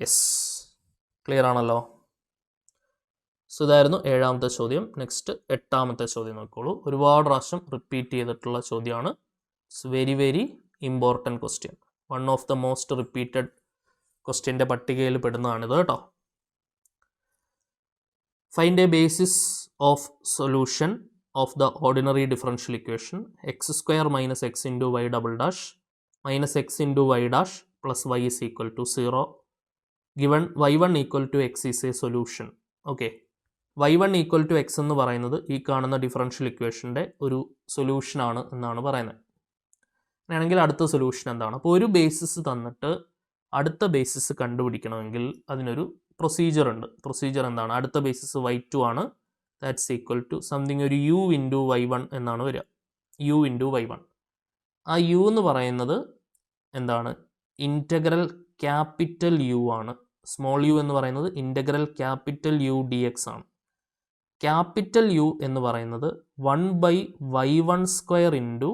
A: യെസ്, ക്ലിയർ ആണല്ലോ. സോ ഇതായിരുന്നു 7ാമത്തെ ചോദ്യം. നെക്സ്റ്റ് 8ാമത്തെ ചോദ്യം നോക്കിക്കോളൂ. ഒരുപാട് പ്രാവശ്യം റിപ്പീറ്റ് ചെയ്തിട്ടുള്ള ചോദ്യമാണ്. It's very very important question. One of the most repeated ക്വസ്റ്റ്യൻ്റെ പട്ടികയിൽ പെടുന്നതാണിത് കേട്ടോ. Find a basis of solution of the ordinary differential equation x square minus x into y double dash minus x into y dash plus y is equal to 0 given y1 equal to x is a solution. Okay, y1 equal to x എന്ന് പറയുന്നത് ഈ കാണുന്ന differential ഇക്വേഷൻ്റെ ഒരു solution ആണ് എന്നാണ് പറയുന്നത്. അങ്ങനെയാണെങ്കിൽ അടുത്ത സൊല്യൂഷൻ എന്താണ്? അപ്പോൾ ഒരു ബേസിസ് തന്നിട്ട് അടുത്ത ബേസിസ് കണ്ടുപിടിക്കണമെങ്കിൽ അതിനൊരു പ്രൊസീജിയർ ഉണ്ട്. പ്രൊസീജിയർ എന്താണ്? അടുത്ത ബേസിസ് y2 ആണ്. ദാറ്റ്സ് ഈക്വൽ ടു സംതിങ് ഒരു u ഇൻറ്റു y1 എന്നാണ് വരിക. u into y1. ആ u എന്ന് പറയുന്നത് എന്താണ്? ഇൻ്റഗ്രൽ ക്യാപിറ്റൽ u ആണ്. സ്മോൾ u എന്ന് പറയുന്നത് ഇൻ്റഗ്രൽ ക്യാപിറ്റൽ u dx ആണ്. ക്യാപിറ്റൽ u എന്ന് പറയുന്നത് 1 by y1 square into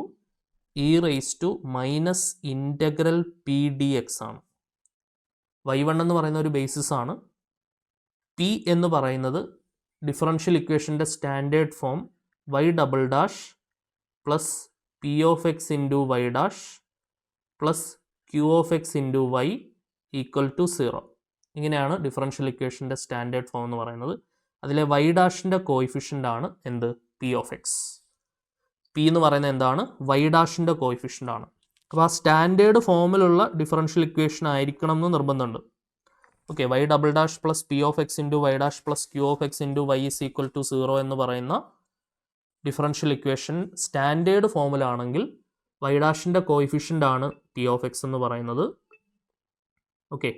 A: E raise to minus integral p D x ആണ്. y1 എന്ന് പറയുന്ന ഒരു ബേസിസ് ആണ്. p എന്ന് പറയുന്നത് ഡിഫറൻഷ്യൽ ഇക്വേഷൻ്റെ standard form y double dash plus p of x into Y dash plus q of x into y equal to 0. ഇങ്ങനെയാണ് differential ഇക്വേഷൻ്റെ സ്റ്റാൻഡേർഡ് ഫോം എന്ന് പറയുന്നത്. അതിലെ വൈ ഡാഷിൻ്റെ കോയിഫിഷ്യൻ്റ് ആണ് എന്ത്? P of X. പി എന്ന് പറയുന്നത് എന്താണ്? വൈ ഡാഷിൻ്റെ കോയിഫിഷ്യൻ്റ് ആണ്. അപ്പോൾ ആ സ്റ്റാൻഡേർഡ് ഫോമിലുള്ള ഡിഫറൻഷ്യൽ ഇക്വേഷൻ ആയിരിക്കണം എന്ന് നിർബന്ധമുണ്ട്. Okay, y double dash plus p of x into Y dash plus q of x into y is equal to 0 എന്ന് പറയുന്ന ഡിഫറൻഷ്യൽ ഇക്വേഷൻ സ്റ്റാൻഡേർഡ് ഫോമിലാണെങ്കിൽ വൈ ഡാഷിൻ്റെ കോയിഫിഷ്യൻ്റ് ആണ് പി ഓഫ് എക്സ് എന്ന് പറയുന്നത്. ഓക്കെ,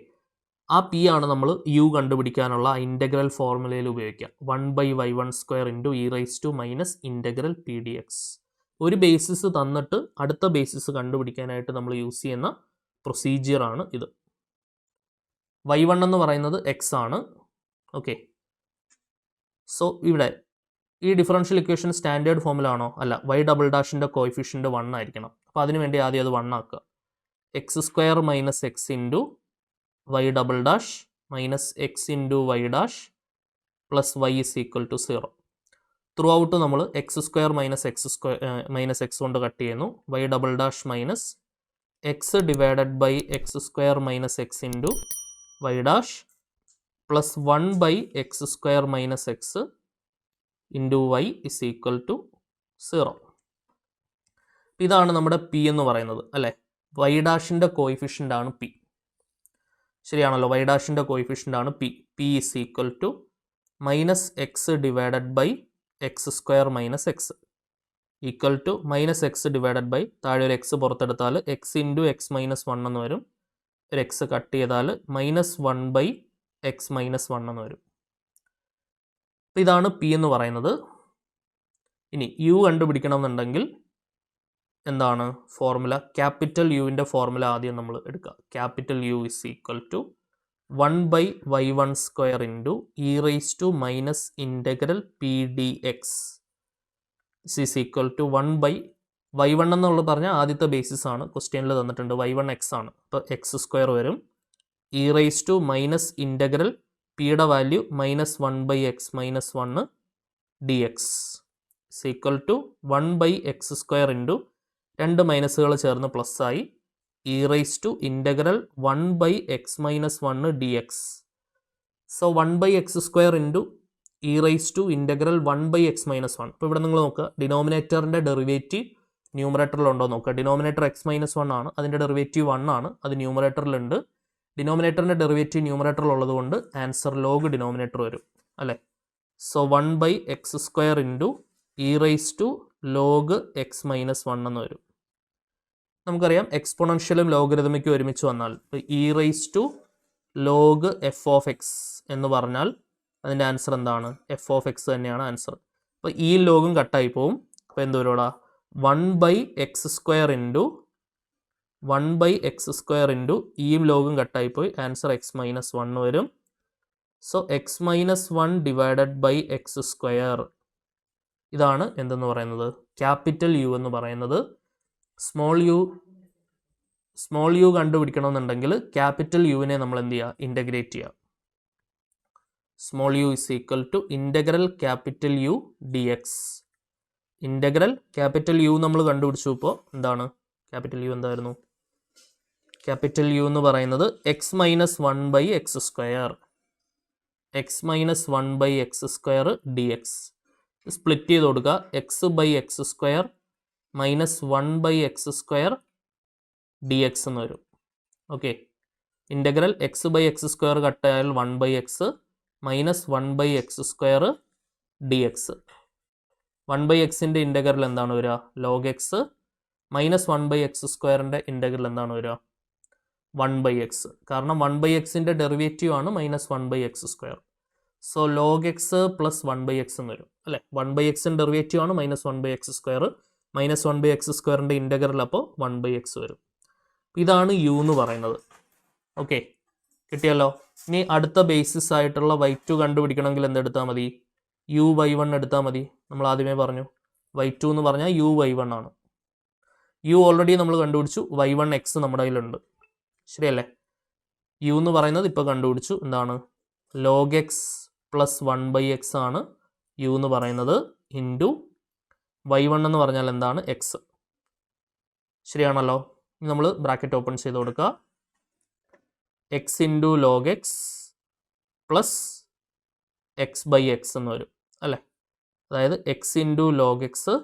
A: ആ പി ആണ് നമ്മൾ യു കണ്ടുപിടിക്കാനുള്ള ഇൻ്റഗ്രൽ ഫോർമുലയിൽ ഉപയോഗിക്കുക. 1 by y1 square into E raise to minus integral p D x. ഒരു ബേസിസ് തന്നിട്ട് അടുത്ത ബേസിസ് കണ്ടുപിടിക്കാനായിട്ട് നമ്മൾ യൂസ് ചെയ്യുന്ന പ്രൊസീജിയറാണ് ഇത്. y1 എന്ന് പറയുന്നത് x ആണ്. ഓക്കെ, സോ ഇവിടെ ഈ ഡിഫറൻഷ്യൽ ഇക്വേഷൻ സ്റ്റാൻഡേർഡ് ഫോമിലാണോ? അല്ല, y ഡബിൾ ഡാഷിൻ്റെ കോയിഫിഷ്യൻ്റ് 1 ആയിരിക്കണം. അപ്പോൾ അതിനുവേണ്ടി ആദ്യം അത് 1 ആക്കുക. X square minus X into Y double dash minus X into Y dash plus Y is equal to 0. Throughout നമ്മൾ എക്സ് സ്ക്വയർ മൈനസ് എക്സ് കൊണ്ട് കട്ട് ചെയ്യുന്നു. Y double dash minus x divided by x square minus X into Y dash plus 1 by x square minus X into y is equal to 0. ഇതാണ് നമ്മുടെ p എന്ന് പറയുന്നത് അല്ലേ. Y ഡാഷിൻ്റെ coefficient ആണ് P. ശരിയാണല്ലോ, വൈ ഡാഷിൻ്റെ കോയിഫിഷ്യൻ്റ് ആണ് p. P is equal to minus x divided by x square minus x equal to minus x divided by താഴെ ഒരു എക്സ് പുറത്തെടുത്താൽ എക്സ് ഇൻറ്റു എക്സ് മൈനസ് 1 എന്ന് വരും. ഒരു എക്സ് കട്ട് ചെയ്താൽ മൈനസ് 1 ബൈ എക്സ് മൈനസ് 1 എന്ന് വരും. അപ്പോൾ ഇതാണ് പി എന്ന് പറയുന്നത്. ഇനി യു കണ്ടുപിടിക്കണം എന്നുണ്ടെങ്കിൽ എന്താണ് ഫോർമുല? ക്യാപിറ്റൽ യുവിൻ്റെ ഫോർമുല ആദ്യം നമ്മൾ എടുക്കുക. Capital U is equal to 1/y1 square into E raise to minus integral p D x is equal to 1/y1 എന്നുള്ളത് പറഞ്ഞാൽ ആദ്യത്തെ ബേസിസ് ആണ്, ക്വസ്റ്റ്യനിൽ തന്നിട്ടുണ്ട് y1 x ആണ്, അപ്പോൾ എക്സ് സ്ക്വയർ വരും. E raise to minus integral പിയുടെ value -1/x minus 1 d x is equal to 1/x square into രണ്ട് മൈനസുകൾ ചേർന്ന് പ്ലസ് ആയി e raise to integral 1/x minus 1 d x. So 1/x square into E raise to integral 1/x minus 1. അപ്പോൾ ഇവിടെ നിങ്ങൾ നോക്കുക, ഡിനോമിനേറ്ററിൻ്റെ derivative ന്യൂമറേറ്ററിലുണ്ടോ നോക്കുക. Denominator x minus 1 ആണ്, അതിൻ്റെ ഡെറിവേറ്റീവ് 1 ആണ്, അത് ന്യൂമറേറ്ററിലുണ്ട്. ഡിനോമിനേറ്ററിൻ്റെ ഡെറിവേറ്റീവ് ന്യൂമറേറ്ററിലുള്ളത് കൊണ്ട് ആൻസർ ലോഗ് ഡിനോമിനേറ്റർ വരും അല്ലേ. So 1/x square into E raise to log x minus 1 എന്ന് വരും. നമുക്കറിയാം എക്സ്പൊണൻഷ്യലും ലോഗരിതമിക്കും ഒരുമിച്ച് വന്നാൽ e raise to log f of x എന്ന് പറഞ്ഞാൽ അതിൻ്റെ ആൻസർ എന്താണ്? എഫ് ഓഫ് എക്സ് തന്നെയാണ് ആൻസർ. അപ്പോൾ ഈ ലോഗും കട്ടായി പോവും. അപ്പോൾ എന്തോരോടാ 1/x square into 1/x square into ഈ ലോഗും കട്ടായി പോയി, ആൻസർ x മൈനസ് 1 വരും. So x minus 1 divided by x square, ഇതാണ് എന്തെന്ന് പറയുന്നത്? ക്യാപിറ്റൽ യു എന്ന് പറയുന്നത്. സ്മോൾ യു കണ്ടുപിടിക്കണമെന്നുണ്ടെങ്കിൽ ക്യാപിറ്റൽ യുവിനെ നമ്മൾ എന്ത് ചെയ്യുക? ഇൻ്റഗ്രേറ്റ് ചെയ്യുക. Small u is equal to integral capital U D x. Integral capital U നമ്മൾ കണ്ടുപിടിച്ചു. ഇപ്പോൾ എന്താണ് ക്യാപിറ്റൽ യു? എന്തായിരുന്നു ക്യാപിറ്റൽ യു എന്ന് പറയുന്നത്? X minus 1/x square, x minus 1/x square d x. Split ചെയ്ത് കൊടുക്കുക. x/x square minus 1/x square d x എന്ന് വരും. ഓക്കെ, ഇൻ്റഗ്രൽ x/x സ്ക്വയർ കട്ടായാൽ 1/x minus 1/x square d x. 1/xൻ്റെ integral എന്താണ് വരിക? Log X. മൈനസ് 1/x സ്ക്വയറിൻ്റെ integral എന്താണ് വരിക? 1/x. കാരണം 1/xൻ്റെ ഡെറിവേറ്റീവ് ആണ് minus 1/x square. So log x plus 1/x എന്ന് വരും അല്ലേ. 1/xൻ്റെ ഡെറിവേറ്റീവ് ആണ് minus 1/x square. Minus 1/x സ്ക്വയറിൻ്റെ ഇൻ്റഗ്രൽ അപ്പോൾ 1/x വരും. ഇതാണ് യു എന്ന് പറയുന്നത്. ഓക്കെ, കിട്ടിയല്ലോ. ഇനി അടുത്ത ബേസിസ് ആയിട്ടുള്ള y2 കണ്ടുപിടിക്കണമെങ്കിൽ എന്തെടുത്താൽ മതി? u/y1 എടുത്താൽ മതി. നമ്മൾ ആദ്യമേ പറഞ്ഞു y2 എന്ന് പറഞ്ഞാൽ u/y1 ആണ്. u ഓൾറെഡി നമ്മൾ കണ്ടുപിടിച്ചു, y1 x നമ്മുടെ കയ്യിലുണ്ട്, ശരിയല്ലേ. യു എന്ന് പറയുന്നത് ഇപ്പോൾ കണ്ടുപിടിച്ചു. എന്താണ്? ലോഗ് എക്സ് പ്ലസ് 1/x ആണ് യു എന്ന് പറയുന്നത്. ഇൻറ്റു y1 എന്ന് പറഞ്ഞാൽ എന്താണ്? എക്സ്. ശരിയാണല്ലോ. ഇനി നമ്മൾ ബ്രാക്കറ്റ് ഓപ്പൺ ചെയ്ത് കൊടുക്കുക. X into log x plus x/x എന്ന് വരും അല്ലേ. അതായത് X into log x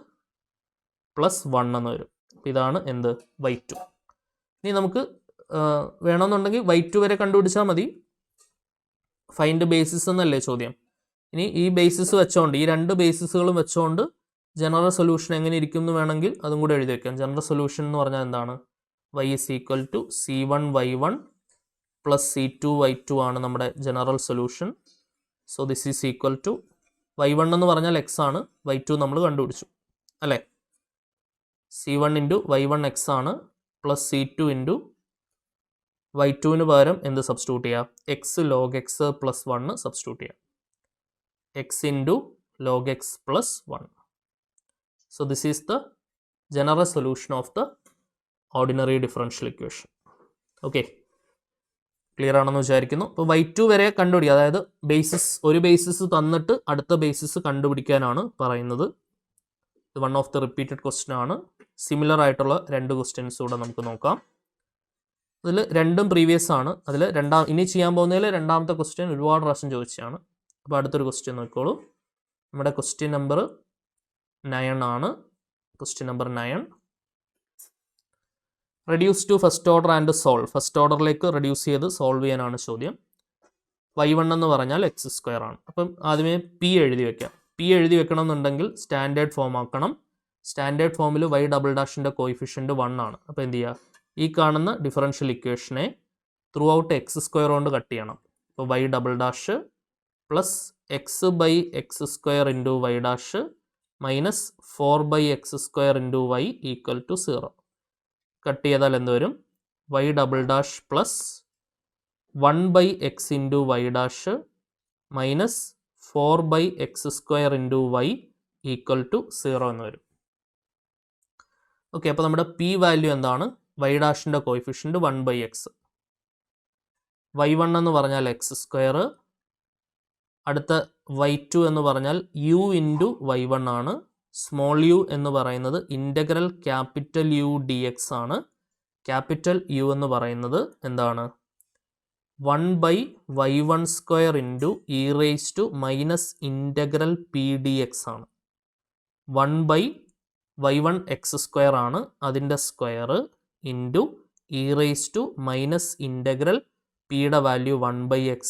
A: plus 1 എന്ന് വരും. ഇതാണ് എന്ത്? y2. ഇനി നമുക്ക് വേണമെന്നുണ്ടെങ്കിൽ y2 വരെ കണ്ടുപിടിച്ചാൽ മതി. ഫൈൻഡ് ബേസിസ് എന്നല്ലേ ചോദ്യം. ഇനി ഈ ബേസിസ് വെച്ചോണ്ട്, ഈ രണ്ട് ബേസിസുകളും വെച്ചോണ്ട് ജനറൽ സൊല്യൂഷൻ എങ്ങനെ ഇരിക്കും എന്ന് വേണമെങ്കിൽ അതും കൂടെ എഴുതി വെക്കാം. ജനറൽ സൊല്യൂഷൻ എന്ന് പറഞ്ഞാൽ എന്താണ്? y is equal to c1y1 plus c2y2 ആണ് നമ്മുടെ general solution. So this is equal to y1 എന്ന് പറഞ്ഞാൽ x ആണ്, y2 നമ്മൾ കണ്ടുപിടിച്ചു അല്ലേ. c1 ഇൻറ്റു y1 x ആണ് പ്ലസ് c2 ഇൻറ്റു y2ന് പകരം എന്ത് സബ്സ്റ്റിറ്റ്യൂട്ട് ചെയ്യാം? X log x plus 1 substitute ചെയ്യാം. X into log x plus 1. So this is the general solution of the ordinary differential equation. Okay, clear ആണെന്ന് വിചാരിക്കുന്നു. അപ്പോൾ y2 വരെ കണ്ടുപിടിക്കുക. അതായത് ഒരു ബേസിസ് തന്നിട്ട് അടുത്ത ബേസിസ് കണ്ടുപിടിക്കാനാണ് പറയുന്നത്. ഇത് one of the repeated question ആണ്. സിമിലർ ആയിട്ടുള്ള രണ്ട് ക്വസ്റ്റ്യൻസ് കൂടെ നമുക്ക് നോക്കാം. അതിൽ രണ്ടും പ്രീവിയസ് ആണ്. അതിൽ ഇനി ചെയ്യാൻ പോകുന്നതിൽ രണ്ടാമത്തെ ക്വസ്റ്റ്യൻ ഒരുപാട് പ്രാവശ്യം ചോദിച്ചതാണ്. അപ്പോൾ അടുത്തൊരു ക്വസ്റ്റ്യൻ നോക്കിക്കോളൂ. നമ്മുടെ ക്വസ്റ്റ്യൻ നമ്പർ 9 ആണ്. Question number 9. Reduce to first order and solve. First ഓർഡറിലേക്ക് റെഡ്യൂസ് ചെയ്ത് സോൾവ് ചെയ്യാനാണ് ചോദ്യം. y1 എന്ന് പറഞ്ഞാൽ x സ്ക്വയർ ആണ്. അപ്പം ആദ്യമേ p എഴുതി വെക്കാം. p എഴുതി വെക്കണം എന്നുണ്ടെങ്കിൽ സ്റ്റാൻഡേർഡ് ഫോം ആക്കണം. സ്റ്റാൻഡേർഡ് ഫോമിൽ y'' കോയിഫിഷ്യൻറ്റ് 1 ആണ്. അപ്പോൾ എന്ത് ചെയ്യുക? ഈ കാണുന്ന ഡിഫറൻഷ്യൽ ഇക്വേഷനെ ത്രൂ ഔട്ട് x സ്ക്വയർ കൊണ്ട് കട്ട് ചെയ്യണം. അപ്പോൾ y'' plus x/x square into y' minus 4/x square into y equal to 0. Cut ചെയ്താൽ എന്ത് വരും? y'' plus 1/x into Y dash minus 4/x² into y equal to 0 എന്ന് വരും. Okay, അപ്പോൾ നമ്മുടെ പി വാല്യൂ എന്താണ്? വൈ ഡാഷിൻ്റെ കോയിഫിഷ്യൻറ്റ് 1/x, y1 എന്ന് പറഞ്ഞാൽ x², അടുത്ത y2 എന്ന് പറഞ്ഞാൽ u ഇൻറ്റു y1 ആണ്. സ്മോൾ യു എന്ന് പറയുന്നത് integral capital U D x ആണ്. ക്യാപിറ്റൽ യു എന്ന് പറയുന്നത് എന്താണ്? 1/y1² into E raise to minus integral p D x ആണ്. 1/y1x² ആണ്, അതിൻ്റെ square into E raise to minus integral പിയുടെ value 1/x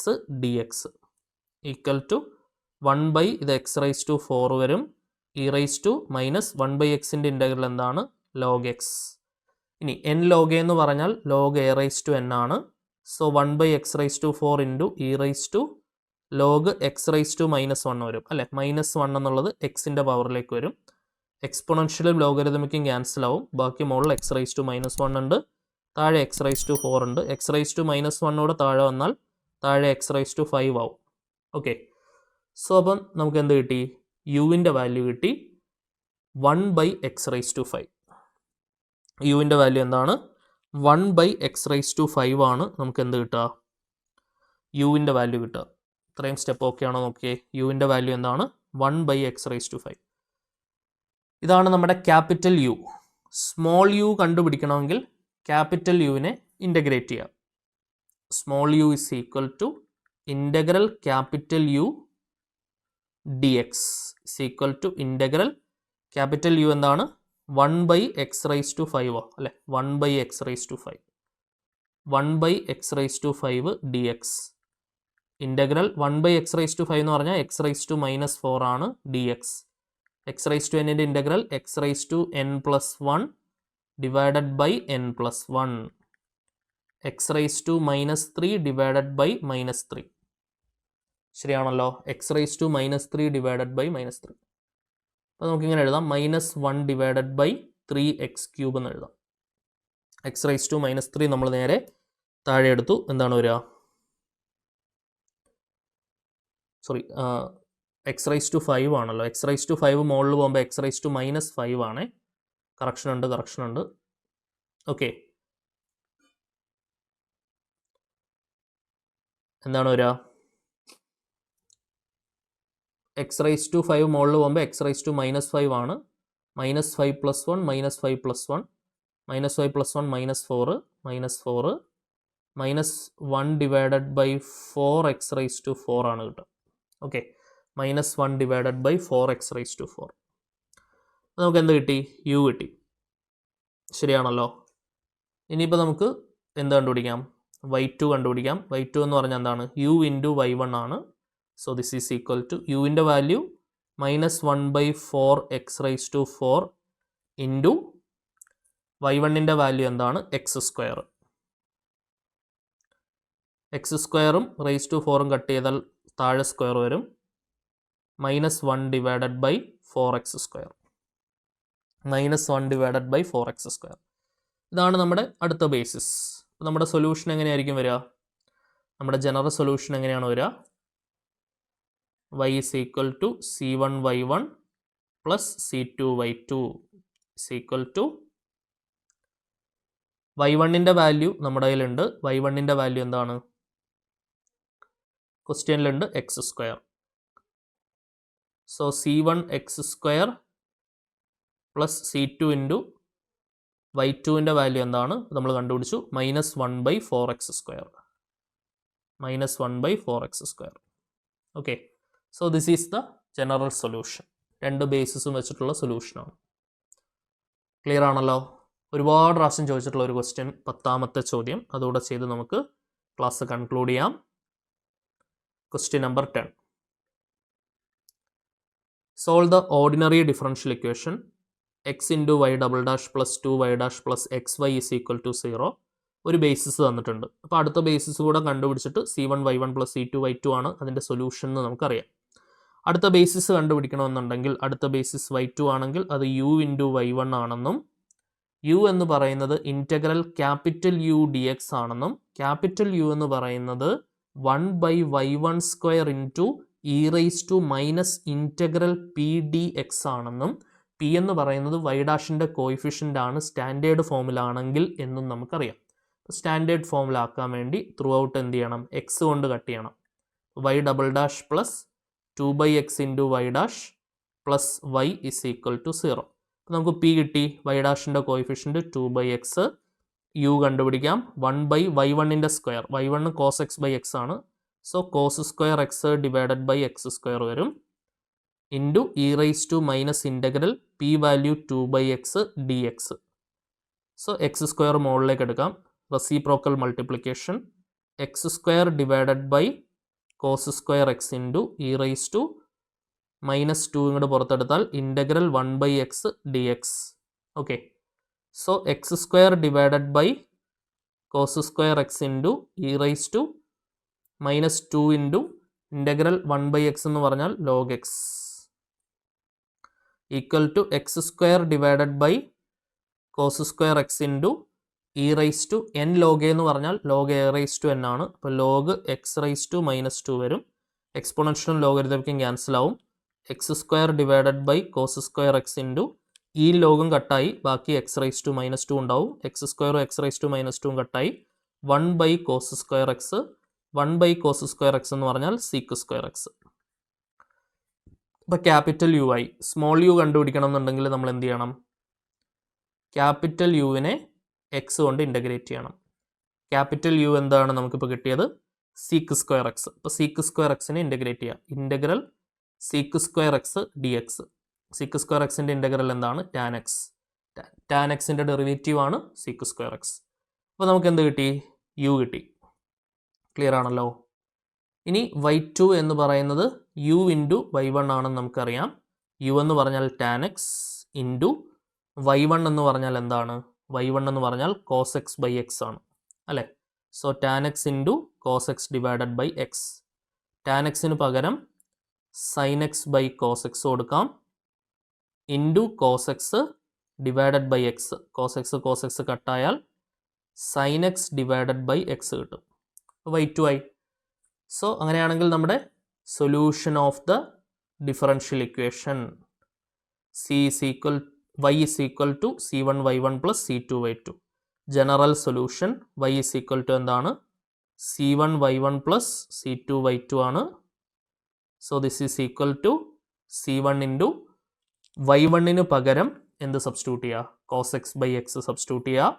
A: dx equal to 1/ ഇത് x റേസ് ടു 4 വരും, ഇ റേസ് ടു മൈനസ് 1/xൻ്റെ ഇൻ്റഗ്രൽ എന്താണ്? log x. ഇനി n log a എന്ന് പറഞ്ഞാൽ log a raise to n ആണ്. So 1/x raise to 4 into E raise to log x raise to -1 വരും അല്ലേ. -1 എന്നുള്ളത് എക്സിൻ്റെ പവറിലേക്ക് വരും. എക്സ്പൊണൻഷ്യലും ലോഗരിതമിക്കും ക്യാൻസൽ ആവും. ബാക്കി മുകളിൽ x റേസ് ടു -1 ഉണ്ട്, താഴെ x റേസ് ടു 4 ഉണ്ട്. x റേസ് ടു -1 താഴെ വന്നാൽ താഴെ x റേസ് ടു 5 ആവും. ഓക്കെ, സോ അപ്പം നമുക്ക് എന്ത് കിട്ടി? യുവിൻ്റെ വാല്യൂ കിട്ടി 1/x റേസ് ടു 5. യുവിൻ്റെ വാല്യൂ എന്താണ്? 1/x റേസ് ടു 5 ആണ്. നമുക്ക് എന്ത് കിട്ടുക? യുവിൻ്റെ വാല്യൂ കിട്ടുക. ഇത്രയും സ്റ്റെപ്പ് ഓക്കെ ആണോ നോക്കിയേ. യുവിൻ്റെ വാല്യൂ എന്താണ്? 1/x raise to 5. ഇതാണ് നമ്മുടെ ക്യാപിറ്റൽ യു. സ്മോൾ യു കണ്ടുപിടിക്കണമെങ്കിൽ ക്യാപിറ്റൽ യുവിനെ ഇൻ്റഗ്രേറ്റ് ചെയ്യാം. Small u is equal to integral capital U D x is equal to integral capital U എന്താണ്? 1/x റേസ് ടു 5 അല്ലേ. 1/x raise to 5, 1/x raise to 5 d x. Integral 1/x raise to 5 എന്ന് പറഞ്ഞാൽ x raise to -4 ആണ് d x. x raise to n-ൻ്റെ integral x raise to n+1 divided by n+1, x raise to -3 divided by -3. ശരിയാണല്ലോ. x raise to -3 divided by -3. അപ്പോൾ നമുക്കിങ്ങനെ എഴുതാം -1 divided by 3x³ എന്ന് എഴുതാം. x റേസ് ടു -3 നമ്മൾ നേരെ താഴെ എടുത്തു. എന്താണ് വരിക? സോറി, x റേസ് ടു 5 ആണല്ലോ. x റേസ് ടു 5 മുകളിൽ പോകുമ്പോൾ x റേസ് ടു -5 ആണ്. കറക്ഷൻ ഉണ്ട്. ഓക്കെ, എന്താണ് വരിക? x റേസ് ടു 5 മുകളിൽ പോകുമ്പോൾ x റേസ് ടു -5 ആണ്. -5 + 1 -5 + 1 -5 + 1 -4 -4 -1 divided by 4x raise to 4 ആണ് കിട്ടുക. Okay, -1 divided by 4x raise to 4. നമുക്ക് എന്ത് കിട്ടി? യു കിട്ടി. ശരിയാണല്ലോ. ഇനിയിപ്പോൾ നമുക്ക് എന്ത് കണ്ടുപിടിക്കാം? y2 കണ്ടുപിടിക്കാം. y2 എന്ന് പറഞ്ഞാൽ എന്താണ്? u ഇൻറ്റു y1 ആണ്. So this is equal to യുവിൻ്റെ value -1/4x raise to 4 into y1ൻ്റെ വാല്യൂ എന്താണ്? x². x² raise to 4 cut ചെയ്താൽ താഴെ സ്ക്വയർ വരും. -1 divided by 4x². -1 divided by 4x². ഇതാണ് നമ്മുടെ അടുത്ത ബേസിസ്. നമ്മുടെ സൊല്യൂഷൻ എങ്ങനെയായിരിക്കും വരിക? നമ്മുടെ ജനറൽ സൊല്യൂഷൻ എങ്ങനെയാണ് വരിക? y is equal to c1y1 plus c2y2 is equal to y1ൻ്റെ വാല്യൂ നമ്മുടെ കയ്യിലുണ്ട്. y1ൻ്റെ വാല്യൂ എന്താണ്? ക്വസ്റ്റ്യനിലുണ്ട് x². So c1x² plus c2 into y2ൻ്റെ വാല്യൂ എന്താണ്? നമ്മൾ കണ്ടുപിടിച്ചു. -1/4x². -1/4x². Okay, so this is the general solution. രണ്ട് ബേസിസും വെച്ചിട്ടുള്ള സൊല്യൂഷനാണ്. ക്ലിയർ ആണല്ലോ. ഒരുപാട് പ്രാവശ്യം ചോദിച്ചിട്ടുള്ള ഒരു ക്വസ്റ്റ്യൻ, 10ാമത്തെ ചോദ്യം. അതുകൂടെ ചെയ്ത് നമുക്ക് ക്ലാസ് കൺക്ലൂഡ് ചെയ്യാം. Question number 10. Solve the ordinary differential equation x into y double dash plus 2y dash plus xy is equal to 0. ഒരു ബേസിസ് തന്നിട്ടുണ്ട്. അപ്പോൾ അടുത്ത ബേസിസ് കൂടെ കണ്ടുപിടിച്ചിട്ട് c1y1 പ്ലസ് c2y2 ആണ് അതിൻ്റെ സൊല്യൂഷൻ എന്ന് നമുക്കറിയാം. അടുത്ത ബേസിസ് കണ്ടുപിടിക്കണമെന്നുണ്ടെങ്കിൽ അടുത്ത ബേസിസ് y2 ആണെങ്കിൽ അത് u ഇൻറ്റു y1 ആണെന്നും u എന്ന് പറയുന്നത് integral capital U D X ആണെന്നും ക്യാപിറ്റൽ യു എന്ന് പറയുന്നത് 1/y1² into E raise to minus integral P D X ആണെന്നും പി എന്ന് പറയുന്നത് വൈ ഡാഷിൻ്റെ കോയിഫിഷ്യൻ്റ് ആണ് സ്റ്റാൻഡേർഡ് ഫോമിലാണെങ്കിൽ എന്നും നമുക്കറിയാം. സ്റ്റാൻഡേർഡ് ഫോമിലാക്കാൻ വേണ്ടി ത്രൂ ഔട്ട് എന്ത് ചെയ്യണം, എക്സ് കൊണ്ട് കട്ട് ചെയ്യണം. Y double dash plus 2/x into Y dash plus Y is equal to 0. അപ്പോൾ നമുക്ക് പി കിട്ടി, വൈ ഡാഷിൻ്റെ കോയിഫിഷ്യൻ്റ് 2/x, യു കണ്ടുപിടിക്കാം 1/y1ൻ്റെ സ്ക്വയർ, y1 cos x/x ആണ്, so cos square x divided by x square വരും, into E raise to minus integral p value 2/x dx. So x square മുകളിലേക്ക് എടുക്കാം, reciprocal multiplication, x square divided by cos square X into E raise to minus 2 ഇങ്ങോട്ട് പുറത്തെടുത്താൽ integral 1/x dx. Okay, so x square divided by cos square X into E raise to minus 2 into integral 1/x എന്ന് പറഞ്ഞാൽ log X equal to X square divided by cos square X into E raise to N log എന്ന് പറഞ്ഞാൽ log A raise to N ആണ്. അപ്പോൾ log X raise to minus 2 വരും, എക്സ്പോണൻഷ്യലും ലോഗരിതമിക്കും cancel ആവും, X square divided by cos square X into ഈ ലോഗും കട്ടായി, ബാക്കി എക്സ് റൈസ് ടു മൈനസ് 2 ഉണ്ടാവും, എക്സ് സ്ക്വയറും എക്സ് റൈസ് ടു മൈനസ് 2 കട്ടായി, 1/കോസ് സ്ക്വയർ എക്സ്, 1/കോസ് സ്ക്വയർ എക്സ് എന്ന് പറഞ്ഞാൽ സീക്ക് സ്ക്വയർ എക്സ്. അപ്പോൾ ക്യാപിറ്റൽ യു ആയി. സ്മോൾ യു കണ്ടുപിടിക്കണം എന്നുണ്ടെങ്കിൽ നമ്മൾ എന്ത് ചെയ്യണം, ക്യാപിറ്റൽ യുവിനെ എക്സ് കൊണ്ട് ഇൻ്റഗ്രേറ്റ് ചെയ്യണം. ക്യാപിറ്റൽ യു എന്താണ് നമുക്കിപ്പോൾ കിട്ടിയത്, സീക്ക് സ്ക്വയർ എക്സ്. അപ്പോൾ സീക്ക് സ്ക്വയർ എക്സിനെ ഇൻ്റഗ്രേറ്റ് ചെയ്യുക, integral seek square X D X. Seek square എക്സിൻ്റെ ഇൻ്റഗ്രൽ എന്താണ്, ടാൻ എക്സ്. ടാൻ എക്സിൻ്റെ ഡെറിവേറ്റീവ് ആണ് സീക്ക് സ്ക്വയർ എക്സ്. അപ്പോൾ നമുക്ക് എന്ത് കിട്ടി, യു കിട്ടി. ക്ലിയർ ആണല്ലോ. ഇനി y2 എന്ന് പറയുന്നത് യു ഇൻറ്റു y1 ആണെന്ന് നമുക്കറിയാം. യു എന്ന് പറഞ്ഞാൽ ടാൻ എക്സ് ഇൻറ്റു y1 എന്ന് പറഞ്ഞാൽ എന്താണ്, y1 എന്ന് പറഞ്ഞാൽ കോസ് എക്സ് ബൈ എക്സ് ആണ് അല്ലേ. So tan x into cos x divided by x. Tan എക്സിന് പകരം sine x by cos x കൊടുക്കാം, into cos x divided by x. Cos x കട്ടായാൽ sine x divided by x കിട്ടും. y2 ആയി. So അങ്ങനെയാണെങ്കിൽ നമ്മുടെ solution of the differential equation y is equal to c1y1 plus c2y2. General solution y is equal to എന്താണ്, c1y1 plus c2y2 ആണ്. So this is equal to c1 into y1ന് പകരം എന്ത് substitute ചെയ്യുക, cos X by X substitute ചെയ്യുക,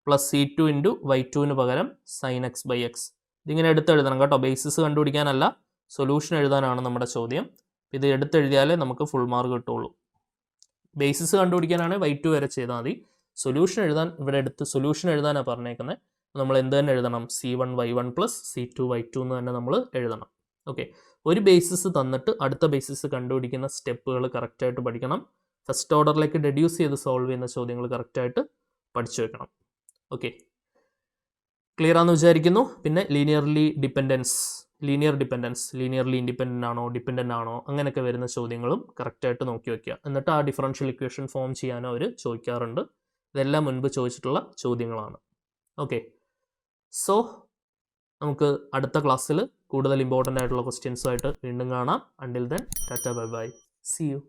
A: plus c2 into y2ന് പകരം sine x by X. ഇതിങ്ങനെ എടുത്തെഴുതണം കേട്ടോ, ബേസിസ് കണ്ടുപിടിക്കാനല്ല, സൊല്യൂഷൻ എഴുതാനാണ് നമ്മുടെ ചോദ്യം. ഇത് എടുത്തെഴുതിയാലേ നമുക്ക് ഫുൾ മാർക്ക് കിട്ടുള്ളൂ. ബേസിസ് കണ്ടുപിടിക്കാനാണെങ്കിൽ y2 വരെ ചെയ്താൽ മതി. സൊല്യൂഷൻ എഴുതാൻ ഇവിടെ എടുത്ത് സൊല്യൂഷൻ എഴുതാനാണ് പറഞ്ഞേക്കുന്നത്. നമ്മൾ എന്ത് തന്നെ എഴുതണം, c1y1 പ്ലസ് c2y2 എന്ന് തന്നെ നമ്മൾ എഴുതണം. ഓക്കെ, ഒരു ബേസിസ് തന്നിട്ട് അടുത്ത ബേസിസ് കണ്ടുപിടിക്കുന്ന സ്റ്റെപ്പുകൾ കറക്റ്റായിട്ട് പഠിക്കണം. ഫസ്റ്റ് ഓർഡറിലേക്ക് ഡെഡ്യൂസ് ചെയ്ത് സോൾവ് ചെയ്യുന്ന ചോദ്യങ്ങൾ കറക്റ്റായിട്ട് പഠിച്ചു വെക്കണം. ഓക്കെ, ക്ലിയർ ആണെന്ന് വിചാരിക്കുന്നു. പിന്നെ ലീനിയർലി ഇൻഡിപെൻഡൻ്റ് ആണോ ഡിപെൻഡൻ്റ് ആണോ അങ്ങനെയൊക്കെ വരുന്ന ചോദ്യങ്ങളും കറക്റ്റായിട്ട് നോക്കി വയ്ക്കുക. എന്നിട്ട് ആ ഡിഫറൻഷ്യൽ ഇക്വേഷൻ ഫോം ചെയ്യാനോ അവർ ചോദിക്കാറുണ്ട്. ഇതെല്ലാം മുൻപ് ചോദിച്ചിട്ടുള്ള ചോദ്യങ്ങളാണ്. ഓക്കെ, സോ നമുക്ക് അടുത്ത ക്ലാസ്സിൽ കൂടുതൽ ഇമ്പോർട്ടൻ്റ് ആയിട്ടുള്ള ക്വസ്റ്റ്യൻസുമായിട്ട് വീണ്ടും കാണാം. Until then tata bye bye, see U.